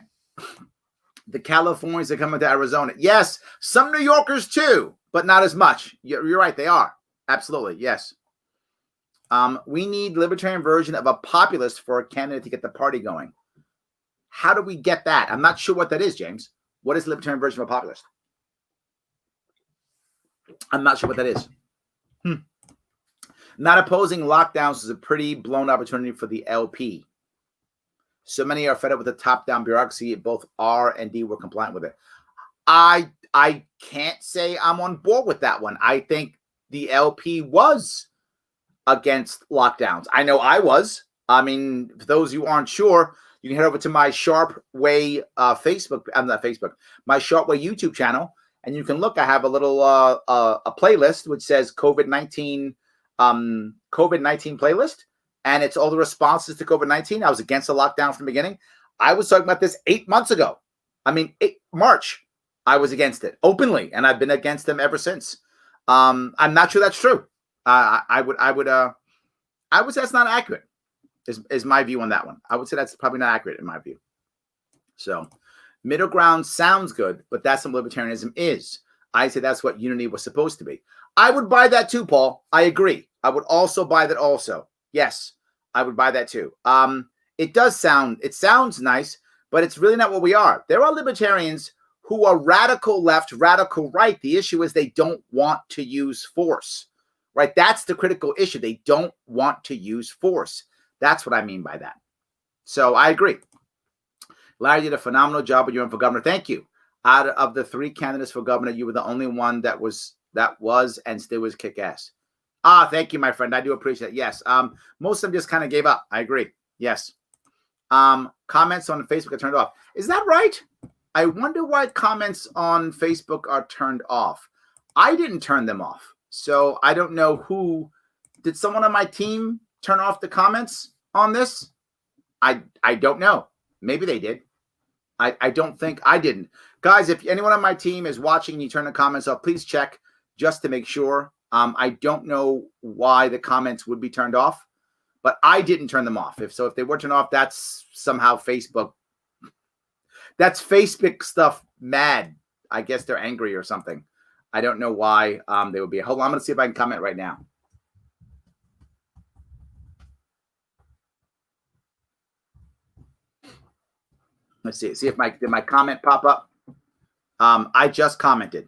The Californians are coming to Arizona. Yes, some New Yorkers too, but not as much. You're right, they are. Absolutely, yes. We need libertarian version of a populist for a candidate to get the party going. How do we get that? I'm not sure what that is, James. What is libertarian version of a populist? I'm not sure what that is. Not opposing lockdowns is a pretty blown opportunity for the LP. So many are fed up with the top-down bureaucracy. Both R and D were compliant with it. I can't say I'm on board with that one. I think the LP was against lockdowns. I know I was. I mean, for those who aren't sure, you can head over to my Sharpe Way Facebook. I'm not Facebook. My Sharpe Way YouTube channel, and you can look. I have a little a playlist which says COVID-19 playlist. And it's all the responses to COVID-19. I was against the lockdown from the beginning. I was talking about this 8 months ago. March. I was against it openly, and I've been against them ever since. I'm not sure that's true. I would say that's not accurate. Is my view on that one. I would say that's probably not accurate in my view. So, middle ground sounds good, but that's what libertarianism is. I say that's what unity was supposed to be. I would buy that too, Paul. I agree. I would also buy that also. Yes, I would buy that too. It sounds nice, but it's really not what we are. There are libertarians who are radical left, radical right. The issue is they don't want to use force, right? That's the critical issue. They don't want to use force. That's what I mean by that. So I agree. Larry did a phenomenal job when you ran for governor. Thank you. Out of the 3 candidates for governor, you were the only one that was and still was kick ass. Thank you, my friend. I do appreciate it. Yes. Most of them just kind of gave up. I agree. Yes. Comments on Facebook are turned off. Is that right? I wonder why comments on Facebook are turned off. I didn't turn them off. So I don't know who. Did someone on my team turn off the comments on this? I don't know. Maybe they did. I don't think I didn't. Guys, if anyone on my team is watching and you turn the comments off, please check just to make sure. I don't know why the comments would be turned off, but I didn't turn them off. If they were turned off, that's somehow Facebook. That's Facebook stuff mad. I guess they're angry or something. I don't know why they would be. Hold on, I'm going to see if I can comment right now. Let's see if did my comment pop up? I just commented.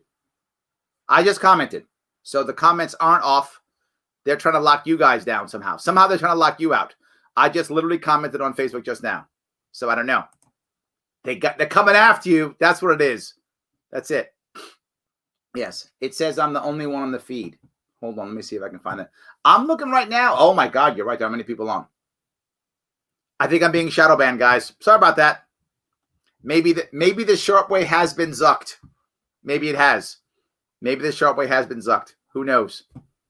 So the comments aren't off. They're trying to lock you guys down somehow. Somehow they're trying to lock you out. I just literally commented on Facebook just now. So I don't know. They're coming after you. That's what it is. That's it. Yes. It says I'm the only one on the feed. Hold on. Let me see if I can find it. I'm looking right now. Oh my God. You're right. There are many people on. I think I'm being shadow banned, guys. Sorry about that. Maybe the Sharpe Way has been zucked. Maybe it has. Maybe the Sharpe Way has been zucked. Who knows?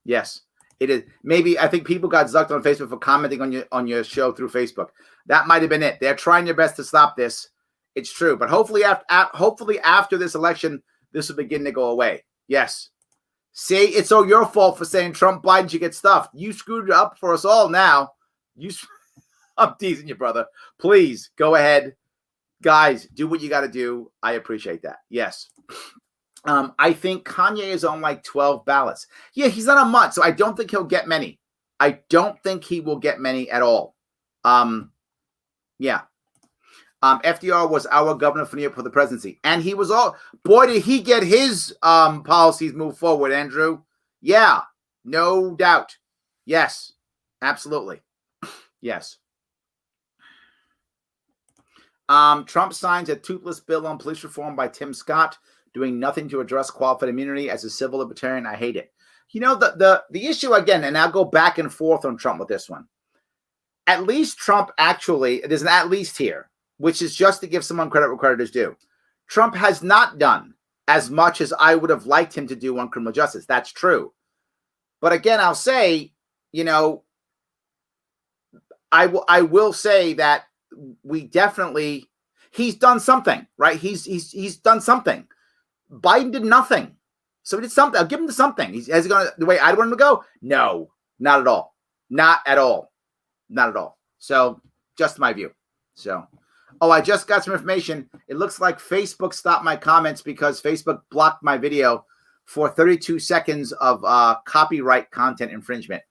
Yes. It is. Maybe I think people got zucked on Facebook for commenting on your show through Facebook. That might have been it. They're trying their best to stop this. It's true, but hopefully after this election, this will begin to go away. Yes. See, it's all your fault for saying Trump, Biden should get stuffed. You screwed it up for us all now. I'm teasing you, brother. Please go ahead, guys. Do what you got to do. I appreciate that. Yes. I think Kanye is on like 12 ballots. Yeah, he's not on much, so I don't think he'll get many. I don't think he will get many at all. Yeah. FDR was our governor for New York for the presidency. And he was all, boy, did he get his policies move forward, Andrew. Yeah, no doubt. Yes, absolutely. Yes. Trump signs a toothless bill on police reform by Tim Scott, doing nothing to address qualified immunity. As a civil libertarian, I hate it. You know, the issue again, and I'll go back and forth on Trump with this one. At least Trump actually, there's an at least here, which is just to give someone credit where credit is due. Trump has not done as much as I would have liked him to do on criminal justice. That's true. But again, I'll say, you know, I will say that we definitely, he's done something, right? He's done something. Biden did nothing. So he did something. I'll give him something. Is he going the way I want him to go? No, not at all. Not at all. Not at all. So just my view. So, oh, I just got some information. It looks like Facebook stopped my comments because Facebook blocked my video for 32 seconds of copyright content infringement.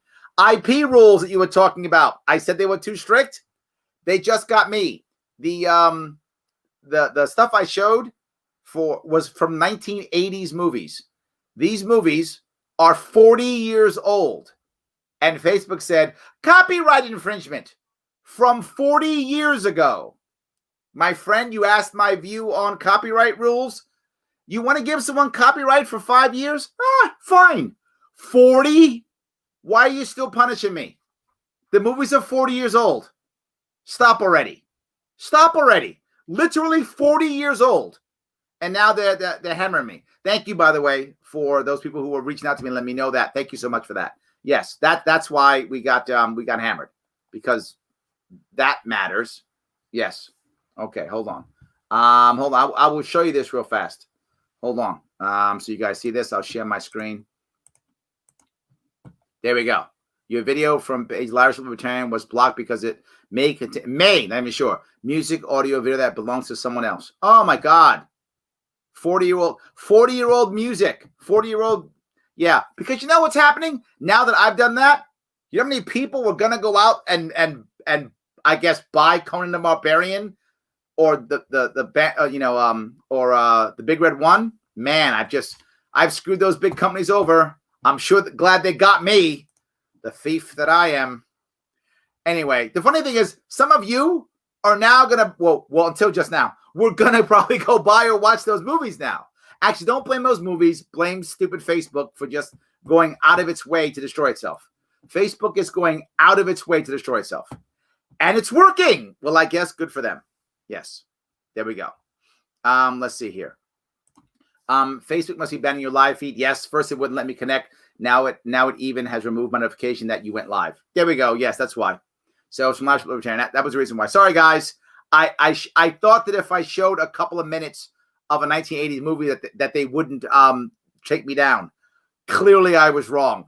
IP rules that you were talking about. I said they were too strict. They just got me. The stuff I showed was from 1980s movies. These movies are 40 years old. And Facebook said, copyright infringement from 40 years ago. My friend, you asked my view on copyright rules. You want to give someone copyright for 5 years? Fine. 40? Why are you still punishing me? The movies are 40 years old. Stop already. Stop already. Literally 40 years old. And now they're hammering me. Thank you, by the way, for those people who were reaching out to me and let me know that. Thank you so much for that. Yes, that's why we got hammered, because that matters. Yes. Okay, hold on. Hold on. I will show you this real fast. Hold on. So you guys see this? I'll share my screen. There we go. Your video from page Larry Sharpe Libertarian was blocked because it may, not even sure, music, audio, video that belongs to someone else. Oh my God. 40-year-old music. 40-year-old. Yeah. Because you know what's happening? Now that I've done that, you know how many people were going to go out and I guess buy Conan the Barbarian or the Big Red One? Man, I've screwed those big companies over. I'm sure glad they got me, the thief that I am. Anyway, the funny thing is, some of you are now gonna well until just now, we're gonna probably go buy or watch those movies now. Actually, don't blame those movies. Blame stupid Facebook for just going out of its way to destroy itself. Facebook is going out of its way to destroy itself, and it's working. Well, I guess good for them. Yes, there we go. Let's see here. Facebook must be banning your live feed. Yes, first it wouldn't let me connect. Now it even has removed my notification that you went live. There we go. Yes, that's why. So it's from Larry Sharpe Libertarian. That was the reason why. Sorry, guys. I thought that if I showed a couple of minutes of a 1980s movie that they wouldn't take me down. Clearly, I was wrong.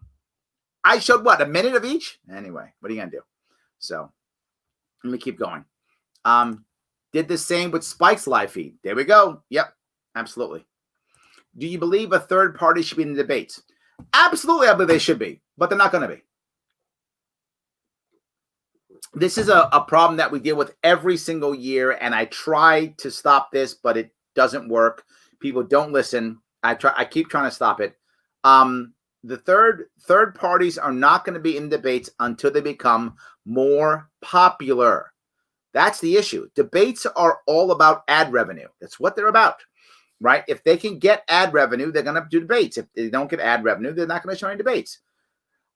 I showed what, a minute of each? Anyway, what are you gonna do? So let me keep going. Did the same with Spike's live feed. There we go. Yep, absolutely. Do you believe a third party should be in the debates? Absolutely, I believe they should be, but they're not going to be. This is a problem that we deal with every single year, and I try to stop this, but it doesn't work. People don't listen. I keep trying to stop it. The third parties are not going to be in debates until they become more popular. That's the issue. Debates are all about ad revenue. That's what they're about, right? If they can get ad revenue, they're going to do debates. If they don't get ad revenue, they're not going to show any debates.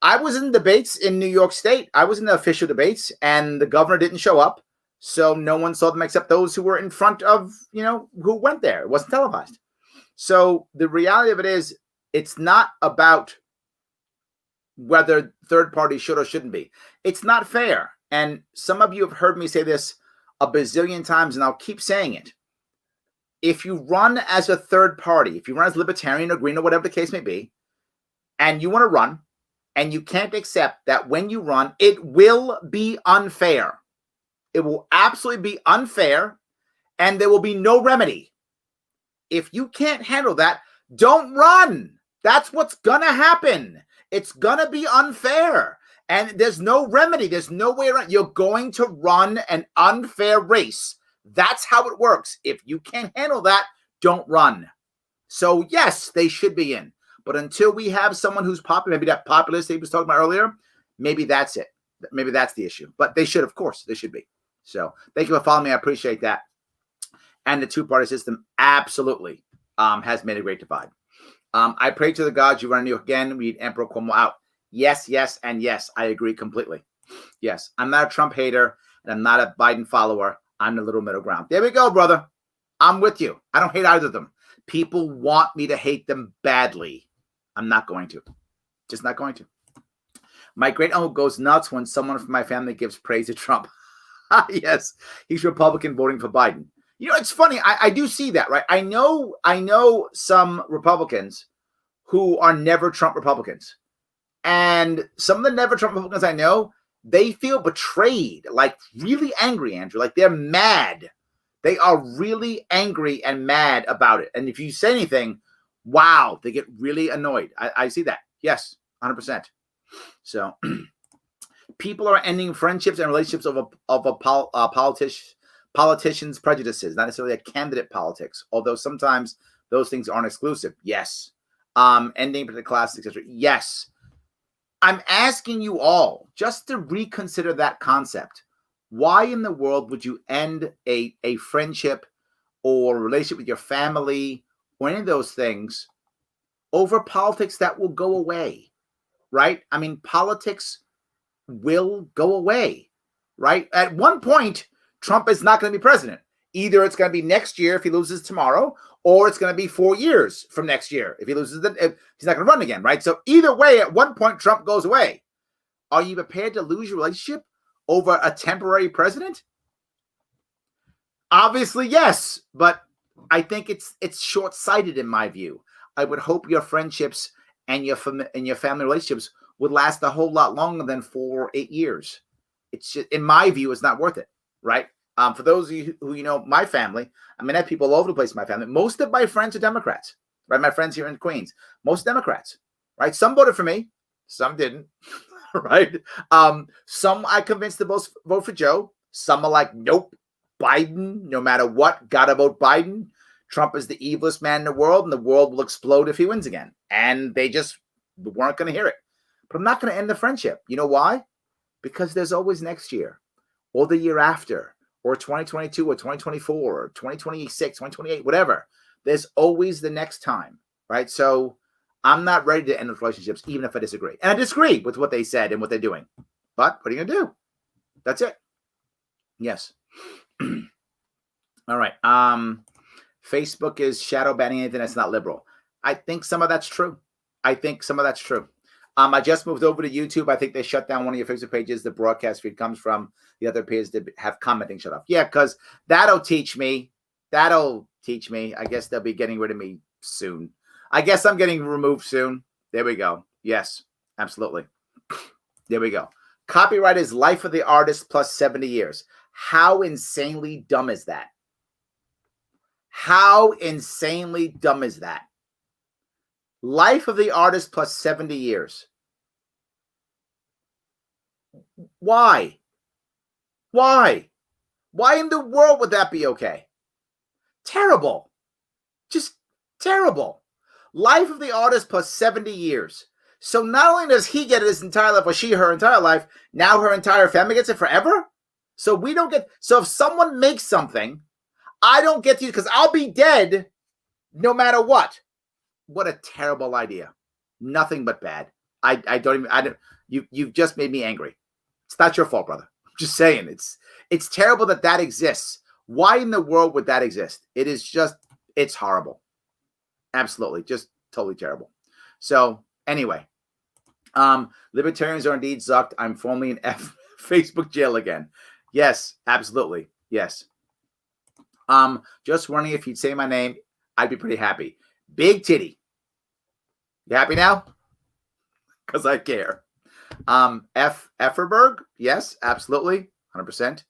I was in debates in New York State. I was in the official debates, and the governor didn't show up, so no one saw them except those who were in front of, who went there. It wasn't televised. So the reality of it is, it's not about whether third parties should or shouldn't be. It's not fair. And some of you have heard me say this a bazillion times, and I'll keep saying it. If you run as a third party, if you run as libertarian or green or whatever the case may be, and you want to run, and you can't accept that when you run, it will be unfair. It will absolutely be unfair, and there will be no remedy. If you can't handle that, don't run. That's what's going to happen. It's going to be unfair, and there's no remedy. There's no way around. You're going to run an unfair race. That's how it works. If you can't handle that, don't run. So, yes, they should be in. But until we have someone who's popular, maybe that populist he was talking about earlier, maybe that's it. Maybe that's the issue. But they should, of course, they should be. So thank you for following me. I appreciate that. And the two-party system absolutely has made a great divide. I pray to the gods you run you again. Read Emperor Cuomo out. Yes, yes, and yes. I agree completely. Yes, I'm not a Trump hater, and I'm not a Biden follower. I'm the little middle ground. There we go, brother. I'm with you. I don't hate either of them. People want me to hate them badly. I'm not going to. Just not going to. My great uncle goes nuts when someone from my family gives praise to Trump. Yes, he's Republican voting for Biden. It's funny. I do see that, right? I know some Republicans who are never Trump Republicans. And some of the never Trump Republicans I know, they feel betrayed, like really angry, Andrew. Like they're mad. They are really angry and mad about it. And if you say anything, wow, they get really annoyed. I see that. Yes, 100%. So people are ending friendships and relationships of a politician's prejudices, not necessarily a candidate politics, although sometimes those things aren't exclusive. Yes. Ending the class, etc. Yes. I'm asking you all just to reconsider that concept. Why in the world would you end a friendship or relationship with your family or any of those things over politics that will go away, right? I mean, politics will go away, right? At one point, Trump is not going to be president. Either it's going to be next year if he loses tomorrow, or it's going to be 4 years from next year if he loses. If he's not going to run again, right? So either way, at one point, Trump goes away. Are you prepared to lose your relationship over a temporary president? Obviously, yes, but I think it's short-sighted in my view. I would hope your friendships and your family relationships would last a whole lot longer than 4 or 8 years. It's just, in my view, it's not worth it, right? For those of you who my family, I mean, I have people all over the place in my family. Most of my friends are Democrats, right? My friends here in Queens, most Democrats, right? Some voted for me, some didn't, right? Some I convinced to vote for Joe. Some are like, nope, Biden, no matter what, gotta vote Biden. Trump is the evilest man in the world, and the world will explode if he wins again. And they just weren't going to hear it. But I'm not going to end the friendship. You know why? Because there's always next year, or the year after, or 2022, or 2024, or 2026, 2028, whatever. There's always the next time, right? So I'm not ready to end those relationships, even if I disagree. And I disagree with what they said and what they're doing. But what are you going to do? That's it. Yes. All right. Facebook is shadow banning anything that's not liberal. I think some of that's true. I just moved over to YouTube. I think they shut down one of your Facebook pages. The broadcast feed comes from. The other pages that have commenting shut off. Yeah, because that'll teach me. I guess they'll be getting rid of me soon. I guess I'm getting removed soon. There we go. Yes, absolutely. There we go. Copyright is life of the artist plus 70 years. How insanely dumb is that? How insanely dumb is that? Life of the artist plus 70 years. Why? Why? Why in the world would that be okay? Terrible. Just terrible. Life of the artist plus 70 years. So not only does he get it his entire life, or she her entire life, now her entire family gets it forever? So we don't get, so if someone makes something, I don't get to, because I'll be dead no matter what. What a terrible idea. Nothing but bad. You've just made me angry. It's not your fault, brother. I'm just saying, it's terrible that exists. Why in the world would that exist? It is just, it's horrible. Absolutely. Just totally terrible. So anyway, libertarians are indeed sucked. I'm formally in Facebook jail again. Yes, absolutely. Yes. Just wondering if you'd say my name, I'd be pretty happy. Big Titty. You happy now? Because I care. Efferberg. Yes, absolutely. 100%.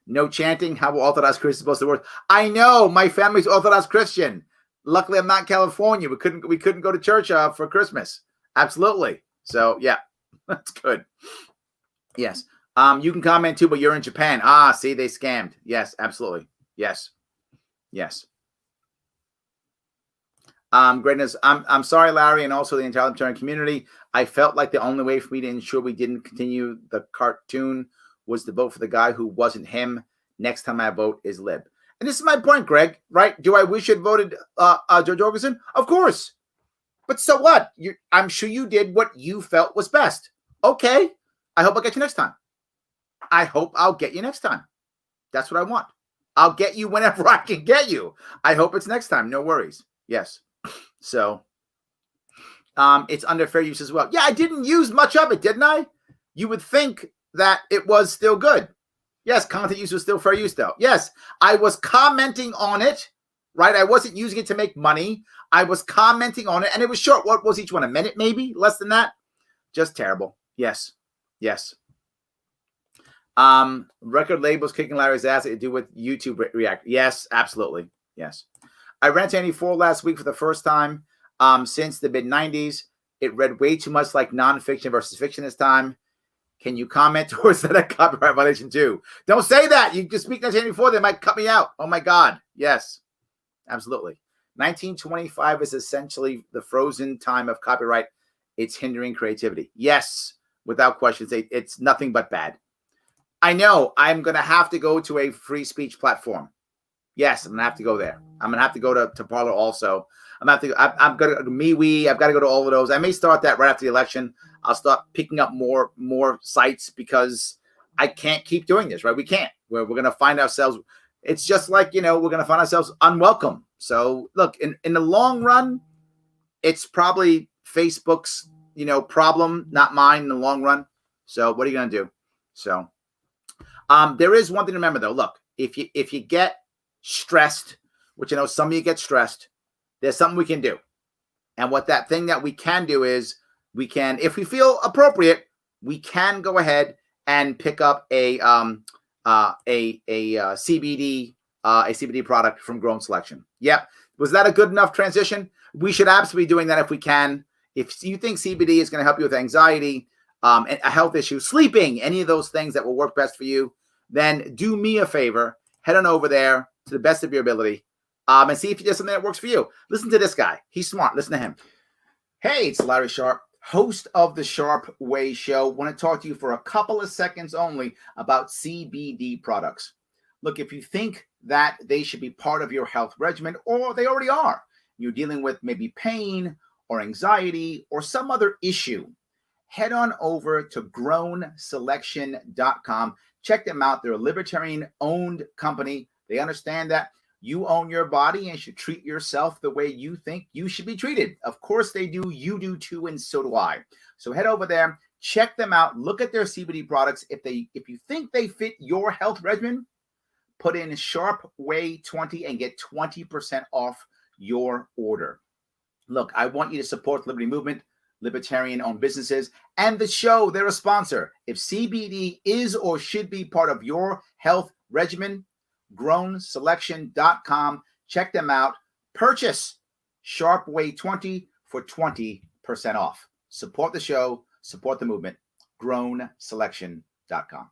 No chanting. How Orthodox Christians supposed to work? I know my family's Orthodox Christian. Luckily, I'm not in California. We couldn't go to church for Christmas. Absolutely. So yeah, that's good. Yes. You can comment too, but you're in Japan. See, they scammed. Yes, absolutely. Yes. Yes. Greatness. I'm sorry, Larry, and also the entire libertarian community. I felt like the only way for me to ensure we didn't continue the cartoon was to vote for the guy who wasn't him. Next time I vote is Lib. And this is my point, Greg, right? Do I wish you'd voted George Jorgensen? Of course. But so what? I'm sure you did what you felt was best. Okay. I hope I'll get you next time. I hope I'll get you next time. That's what I want. I'll get you whenever I can get you. I hope it's next time. No worries. Yes. So it's under fair use as well. Yeah, I didn't use much of it, didn't I? You would think that it was still good. Yes, content use was still fair use, though. Yes, I was commenting on it, right? I wasn't using it to make money. I was commenting on it, and it was short. What was each one? A minute, maybe? Less than that? Just terrible. Yes. Yes. Record labels kicking Larry's ass to do with YouTube React. Yes, absolutely. Yes. I ran to 84 last week for the first time since the mid-90s. It read way too much like nonfiction versus fiction this time. Can you comment, or is that a copyright violation too? Don't say that. You just speak 1984, they might cut me out. Oh my God. Yes, absolutely. 1925 is essentially the frozen time of copyright. It's hindering creativity. Yes, without question. It's nothing but bad. I know I'm going to have to go to a free speech platform. Yes, I'm going to have to go there. I'm going to have to go to Parler also. I'm going to go to MeWe. I've got to go to all of those. I may start that right after the election. I'll start picking up more sites because I can't keep doing this, right? We can't. We're going to find ourselves. It's just like, we're going to find ourselves unwelcome. So look, in the long run, it's probably Facebook's, problem, not mine in the long run. So what are you going to do? So there is one thing to remember though. Look, if you get stressed, which I know some of you get stressed, there's something we can do. And what that thing that we can do is we can, if we feel appropriate, we can go ahead and pick up a CBD product from Grown Selection. Yep. Was that a good enough transition? We should absolutely be doing that if we can. If you think CBD is going to help you with anxiety, a health issue, sleeping, any of those things that will work best for you, then do me a favor. Head on over there to the best of your ability and see if there's something that works for you. Listen to this guy. He's smart. Listen to him. Hey, it's Larry Sharpe, host of the Sharpe Way show. Want to talk to you for a couple of seconds only about CBD products. Look, if you think that they should be part of your health regimen, or they already are, you're dealing with maybe pain or anxiety or some other issue, head on over to grownselection.com. Check them out. They're a libertarian-owned company. They understand that you own your body and should treat yourself the way you think you should be treated. Of course they do. You do too, and so do I. So head over there, check them out, look at their CBD products. If you think they fit your health regimen, put in Sharpe Way 20 and get 20% off your order. Look, I want you to support the Liberty Movement. libertarian-owned businesses. And the show, they're a sponsor. If CBD is or should be part of your health regimen, grownselection.com. Check them out. Purchase Sharpe Way 20 for 20% off. Support the show. Support the movement. grownselection.com.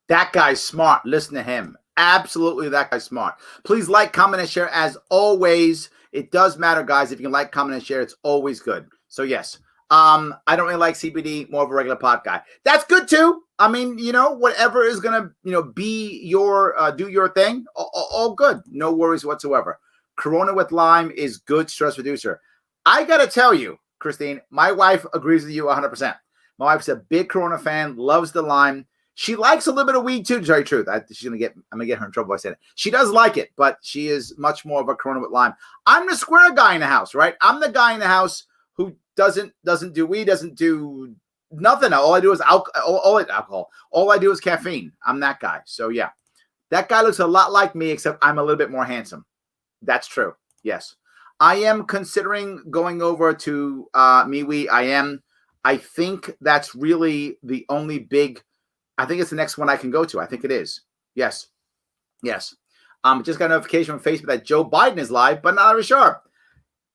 That guy's smart. Listen to him. Absolutely, that guy's smart. Please like, comment, and share as always. It does matter, guys. If you can like, comment, and share, it's always good. So, yes. I don't really like CBD, more of a regular pot guy. That's good, too. I mean, whatever is going to, be your, do your thing, all good. No worries whatsoever. Corona with lime is good stress reducer. I got to tell you, Christine, my wife agrees with you 100%. My wife's a big Corona fan, loves the lime. She likes a little bit of weed too, to tell you the truth. I'm gonna get her in trouble by saying it. She does like it, but she is much more of a Corona with lime. I'm the square guy in the house, right? I'm the guy in the house who doesn't do weed, doesn't do nothing. All I do is alcohol. All I do is caffeine. I'm that guy. So yeah, that guy looks a lot like me, except I'm a little bit more handsome. That's true. Yes, I am considering going over to MeWe. I think that's really the only big. I think it's the next one I can go to. I think it is. Yes. Just got a notification from Facebook that Joe Biden is live, but not Larry Sharpe.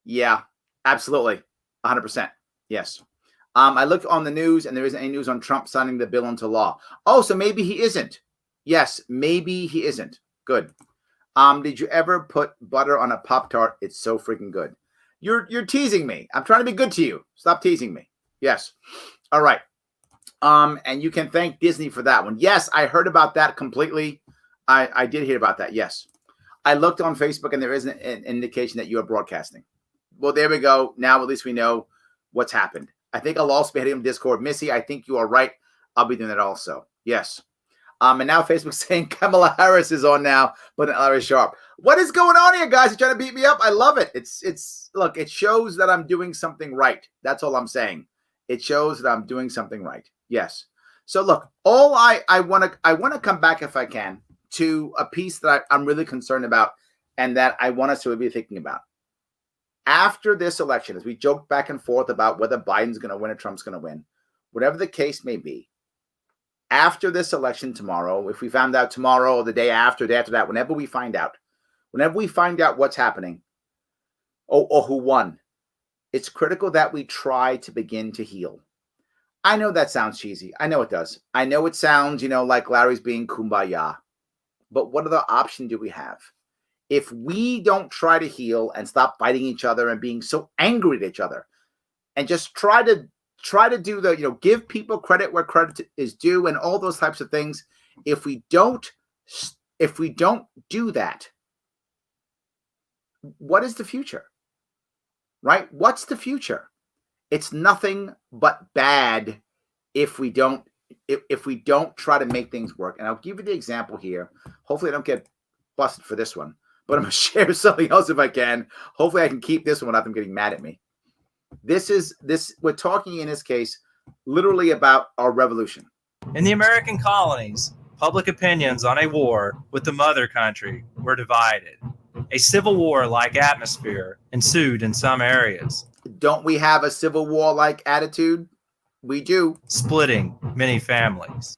Yeah, absolutely. 100%. Yes. I looked on the news, and there isn't any news on Trump signing the bill into law. Oh, so maybe he isn't. Yes, maybe he isn't. Good. Did you ever put butter on a Pop-Tart? It's so freaking good. You're teasing me. I'm trying to be good to you. Stop teasing me. Yes. All right. And you can thank Disney for that one. Yes, I heard about that completely. I did hear about that. Yes. I looked on Facebook and there isn't an indication that you are broadcasting. Well, there we go. Now at least we know what's happened. I think I'll also be hitting Discord. Missy, I think you are right. I'll be doing that also. Yes. And now Facebook's saying Kamala Harris is on now, but Larry Sharpe. What is going on here, guys? You're trying to beat me up? I love it. Look, it shows that I'm doing something right. That's all I'm saying. It shows that I'm doing something right. Yes. So look, all I want to come back, if I can, to a piece that I'm really concerned about and that I want us to be thinking about. After this election, as we joke back and forth about whether Biden's going to win or Trump's going to win, whatever the case may be, after this election tomorrow, if we found out tomorrow or the day after that, whenever we find out what's happening or who won, it's critical that we try to begin to heal. I know that sounds cheesy. I know it does. I know it sounds, like Larry's being kumbaya. But what other option do we have? If we don't try to heal and stop fighting each other and being so angry at each other and just try to do the, give people credit where credit is due and all those types of things, if we don't do that, what is the future? Right? What's the future? It's nothing but bad if we don't try to make things work. And I'll give you the example here. Hopefully I don't get busted for this one, but I'm going to share something else if I can. Hopefully I can keep this one without them getting mad at me. We're talking in this case literally about our revolution. In the American colonies, public opinions on a war with the mother country were divided. A civil war-like atmosphere ensued in some areas. Don't we have a civil war-like attitude? We do. Splitting many families.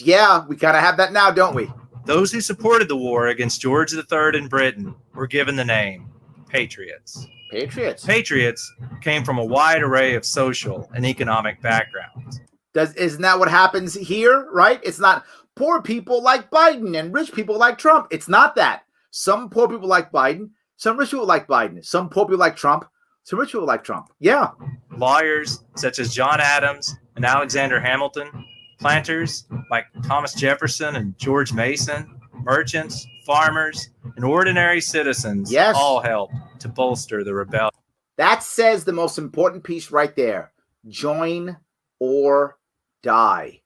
Yeah, we kind of have that now, don't we? Those who supported the war against George III in Britain were given the name Patriots. Patriots came from a wide array of social and economic backgrounds. Isn't that what happens here, right? It's not poor people like Biden and rich people like Trump. It's not that. Some poor people like Biden. Some rich people like Biden. Some poor people like Trump. Some rich people like Trump. Yeah. Lawyers such as John Adams and Alexander Hamilton. Planters like Thomas Jefferson and George Mason. Merchants, farmers, and ordinary citizens all helped to bolster the rebellion. That says the most important piece right there. Join or die.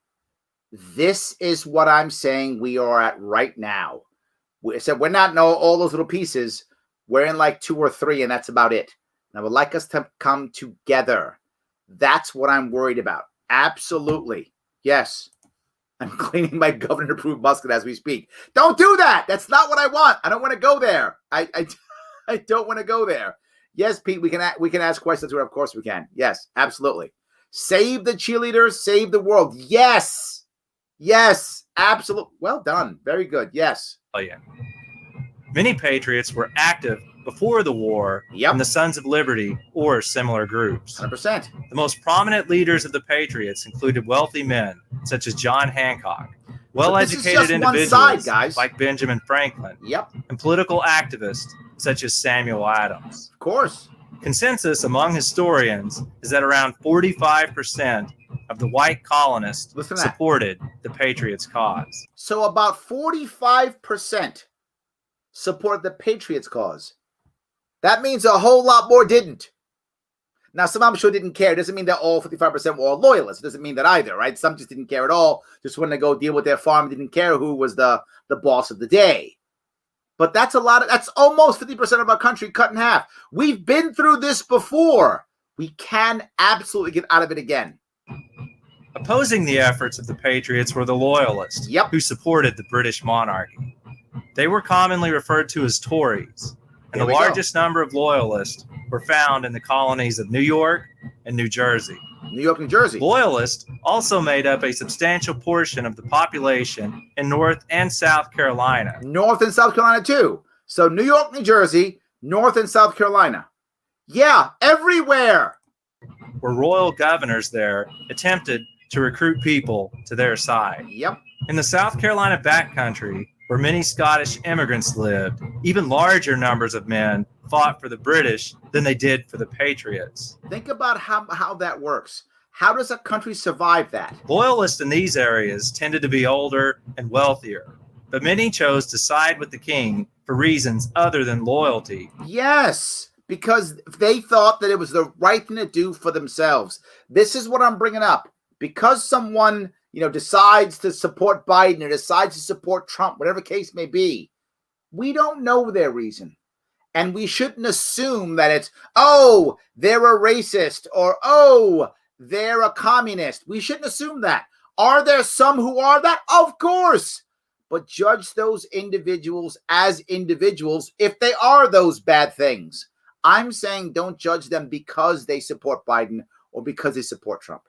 This is what I'm saying we are at right now. We're not in all those little pieces. We're in like 2 or 3, and that's about it. And I would like us to come together. That's what I'm worried about. Absolutely. Yes. I'm cleaning my governor-approved musket as we speak. Don't do that. That's not what I want. I don't want to go there. I don't want to go there. Yes, Pete, we can ask questions. Of course we can. Yes, absolutely. Save the cheerleaders, save the world. Yes. Yes, absolutely. Well done. Very good. Yes. Oh, yeah. Many patriots were active before the war Yep. in the Sons of Liberty or similar groups. 100%. The most prominent leaders of the patriots included wealthy men such as John Hancock, well-educated individuals like Benjamin Franklin, Yep. and political activists such as Samuel Adams. Of course. Consensus among historians is that around 45% of the white colonists supported the Patriots' cause. So about 45% support the Patriots' cause. That means a whole lot more didn't. Now, some I'm sure didn't care. It doesn't mean that all 55% were all loyalists. It doesn't mean that either, right? Some just didn't care at all. Just wanted to go deal with their farm. Didn't care who was the boss of the day. But that's a lot. That's almost 50% of our country cut in half. We've been through this before. We can absolutely get out of it again. Opposing the efforts of the Patriots were the Loyalists, who supported the British monarchy. They were commonly referred to as Tories, and the largest number of Loyalists were found in the colonies of New York and New Jersey. New York, New Jersey. Loyalists also made up a substantial portion of the population in North and South Carolina. North and South Carolina, too. So New York, New Jersey, North and South Carolina. Yeah, everywhere. Where royal governors there attempted to recruit people to their side. Yep. In the South Carolina backcountry, where many Scottish immigrants lived, even larger numbers of men fought for the British than they did for the Patriots. Think about how that works. How does a country survive that? Loyalists in these areas tended to be older and wealthier, but many chose to side with the king for reasons other than loyalty. Yes, because they thought that it was the right thing to do for themselves. This is what I'm bringing up. Because someone, decides to support Biden or decides to support Trump, whatever case may be, we don't know their reason. And we shouldn't assume that it's, oh, they're a racist or, oh, they're a communist. We shouldn't assume that. Are there some who are that? Of course. But judge those individuals as individuals if they are those bad things. I'm saying don't judge them because they support Biden or because they support Trump.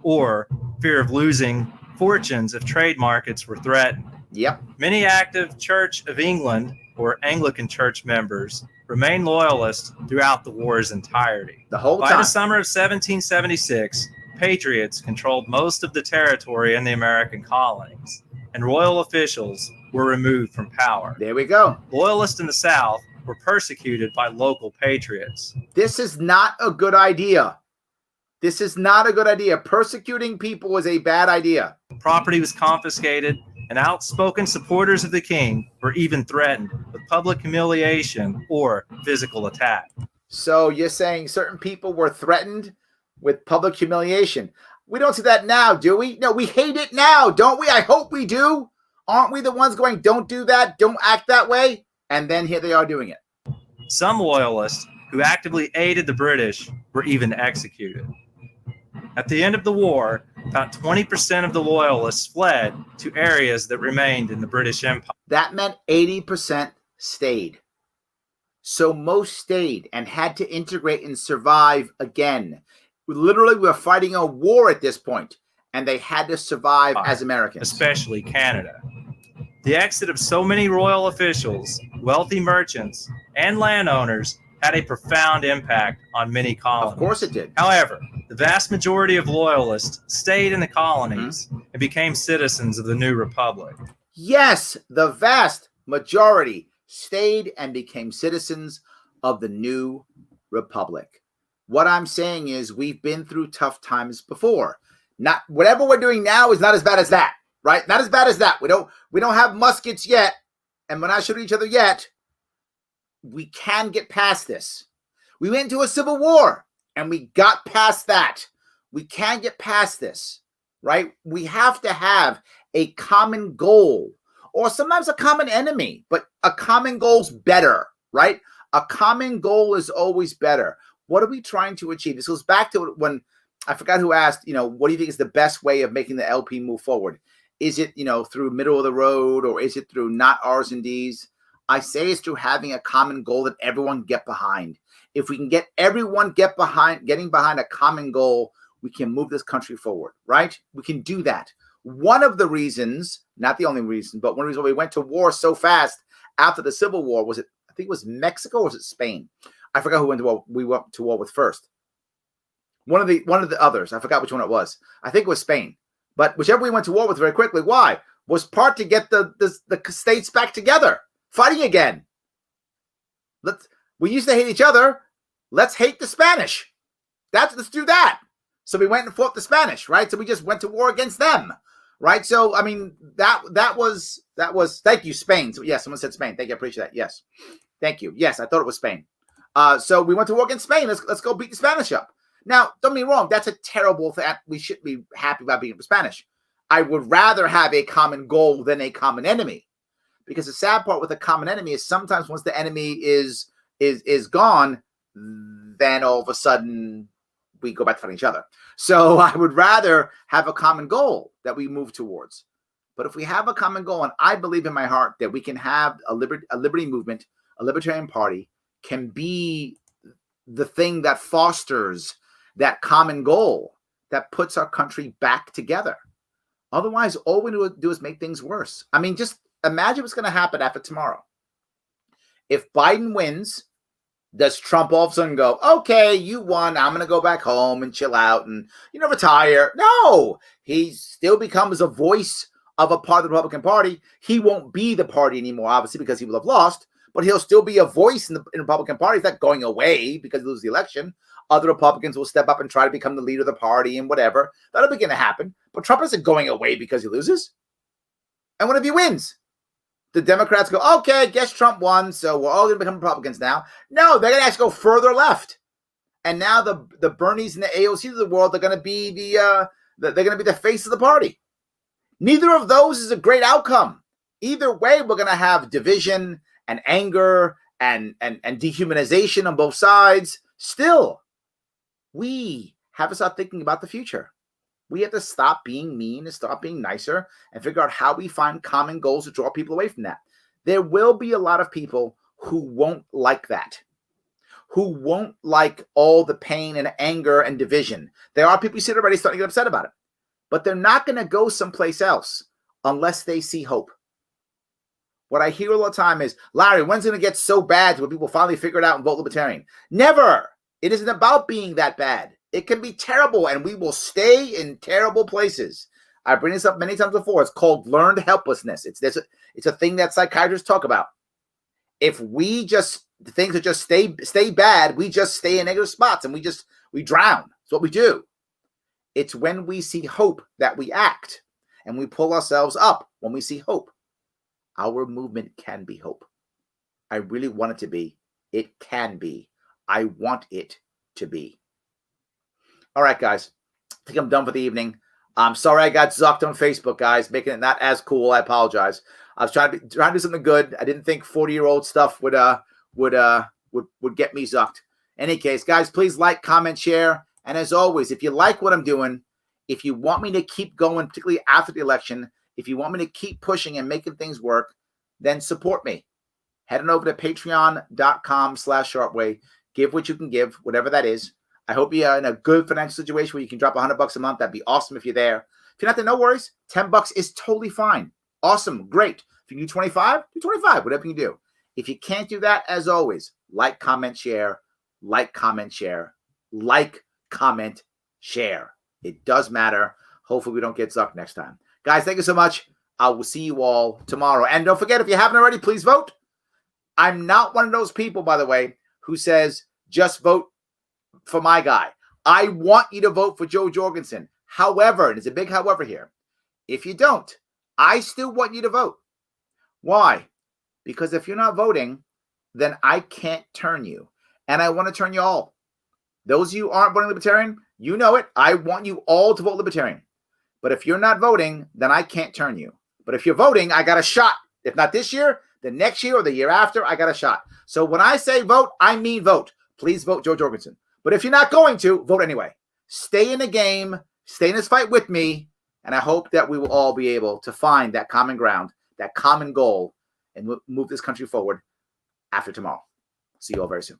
Or fear of losing fortunes if trade markets were threatened. Yep. Many active Church of England or Anglican Church members remained loyalists throughout the war's entirety. The whole time. By the summer of 1776, Patriots controlled most of the territory in the American colonies, and royal officials were removed from power. There we go. Loyalists in the South were persecuted by local patriots. This is not a good idea. This is not a good idea. Persecuting people is a bad idea. Property was confiscated, and outspoken supporters of the king were even threatened with public humiliation or physical attack. So you're saying certain people were threatened with public humiliation. We don't see that now, do we? No, we hate it now, don't we? I hope we do. Aren't we the ones going, don't do that, don't act that way? And then here they are doing it. Some loyalists who actively aided the British were even executed. At the end of the war, about 20% of the loyalists fled to areas that remained in the British Empire. That meant 80% stayed. So most stayed and had to integrate and survive again. Literally, we were fighting a war at this point, and they had to survive as Americans. Especially Canada. The exit of so many royal officials, wealthy merchants, and landowners had a profound impact on many colonies. Of course it did. However, the vast majority of loyalists stayed in the colonies and became citizens of the new republic. Yes, the vast majority stayed and became citizens of the new republic. What I'm saying is we've been through tough times before. Not whatever we're doing now is not as bad as that, right? Not as bad as that. We don't have muskets yet, and we're not shooting each other yet. We can get past this. We went into a civil war and we got past that. We can get past this, right? We have to have a common goal or sometimes a common enemy, but a common goal's better, right? A common goal is always better. What are we trying to achieve? This goes back to when I forgot who asked, what do you think is the best way of making the LP move forward? Is it, through middle of the road or is it through not R's and D's? I say it's through having a common goal that everyone get behind. If we can get everyone getting behind a common goal, we can move this country forward, right? We can do that. One of the reasons, not the only reason, but one reason we went to war so fast after the Civil War was I think it was Mexico or was it Spain? I forgot who we went to war with first. One of the others. I forgot which one it was. I think it was Spain. But whichever we went to war with very quickly. Why? Was part to get the states back together, fighting again. We used to hate each other. Let's hate the Spanish. Let's do that. So we went and fought the Spanish, right? So we just went to war against them, right? So I mean that was. Thank you, Spain. So yes, someone said Spain. Thank you, I appreciate that. Yes, thank you. Yes, I thought it was Spain. So we went to war against Spain. Let's go beat the Spanish up. Now, don't get me wrong. That's a terrible thing. We shouldn't be happy about beating the Spanish. I would rather have a common goal than a common enemy, because the sad part with a common enemy is sometimes once the enemy is gone, then all of a sudden we go back to fighting each other. So I would rather have a common goal that we move towards. But if we have a common goal, and I believe in my heart that we can have a liberty movement, a libertarian party can be the thing that fosters that common goal that puts our country back together. Otherwise, all we do is make things worse. I mean, just imagine what's going to happen after tomorrow. If Biden wins, does Trump all of a sudden go, okay, you won, I'm going to go back home and chill out and, retire? No, he still becomes a voice of a part of the Republican Party. He won't be the party anymore, obviously, because he will have lost, but he'll still be a voice in the Republican Party. He's not going away because he loses the election. Other Republicans will step up and try to become the leader of the party and whatever. That'll begin to happen. But Trump isn't going away because he loses. And what if he wins? The Democrats go, okay, guess Trump won, so we're all going to become Republicans now. No, they're going to actually go further left. And now the Bernies and the AOCs of the world are going to be they're going to be the face of the party. Neither of those is a great outcome. Either way, we're going to have division and anger and dehumanization on both sides. Still, we have to start thinking about the future. We have to stop being mean and stop being nicer and figure out how we find common goals to draw people away from that. There will be a lot of people who won't like that, who won't like all the pain and anger and division. There are people who sit already starting to get upset about it, but they're not going to go someplace else unless they see hope. What I hear all the time is, Larry, when's it going to get so bad when people finally figure it out and vote libertarian? Never. It isn't about being that bad. It can be terrible, and we will stay in terrible places. I bring this up many times before. It's called learned helplessness. It's a thing that psychiatrists talk about. If things just stay bad, we just stay in negative spots, and we drown. That's what we do. It's when we see hope that we act, and we pull ourselves up when we see hope. Our movement can be hope. I really want it to be. It can be. I want it to be. All right, guys. I think I'm done for the evening. I'm sorry I got zucked on Facebook, guys, making it not as cool. I apologize. I was trying to do something good. I didn't think 40-year-old stuff would get me zucked. In any case, guys, please like, comment, share. And as always, if you like what I'm doing, if you want me to keep going, particularly after the election, if you want me to keep pushing and making things work, then support me. Head on over to patreon.com/sharpeway. Give what you can give, whatever that is. I hope you're in a good financial situation where you can drop $100 a month. That'd be awesome if you're there. If you're not there, no worries. $10 is totally fine. Awesome. Great. If you can do 25, do 25, whatever you do. If you can't do that, as always, like, comment, share, like, comment, share, like, comment, share. It does matter. Hopefully we don't get zucked next time. Guys, thank you so much. I will see you all tomorrow. And don't forget, if you haven't already, please vote. I'm not one of those people, by the way, who says just vote for my guy. I want you to vote for Joe Jorgensen. However, and there's a big however here, if you don't, I still want you to vote. Why? Because if you're not voting, then I can't turn you. And I want to turn you all. Those of you who aren't voting Libertarian, you know it. I want you all to vote Libertarian. But if you're not voting, then I can't turn you. But if you're voting, I got a shot. If not this year, the next year or the year after, I got a shot. So when I say vote, I mean vote. Please vote Joe Jorgensen. But if you're not going to, vote anyway. Stay in the game. Stay in this fight with me. And I hope that we will all be able to find that common ground, that common goal, and move this country forward after tomorrow. See you all very soon.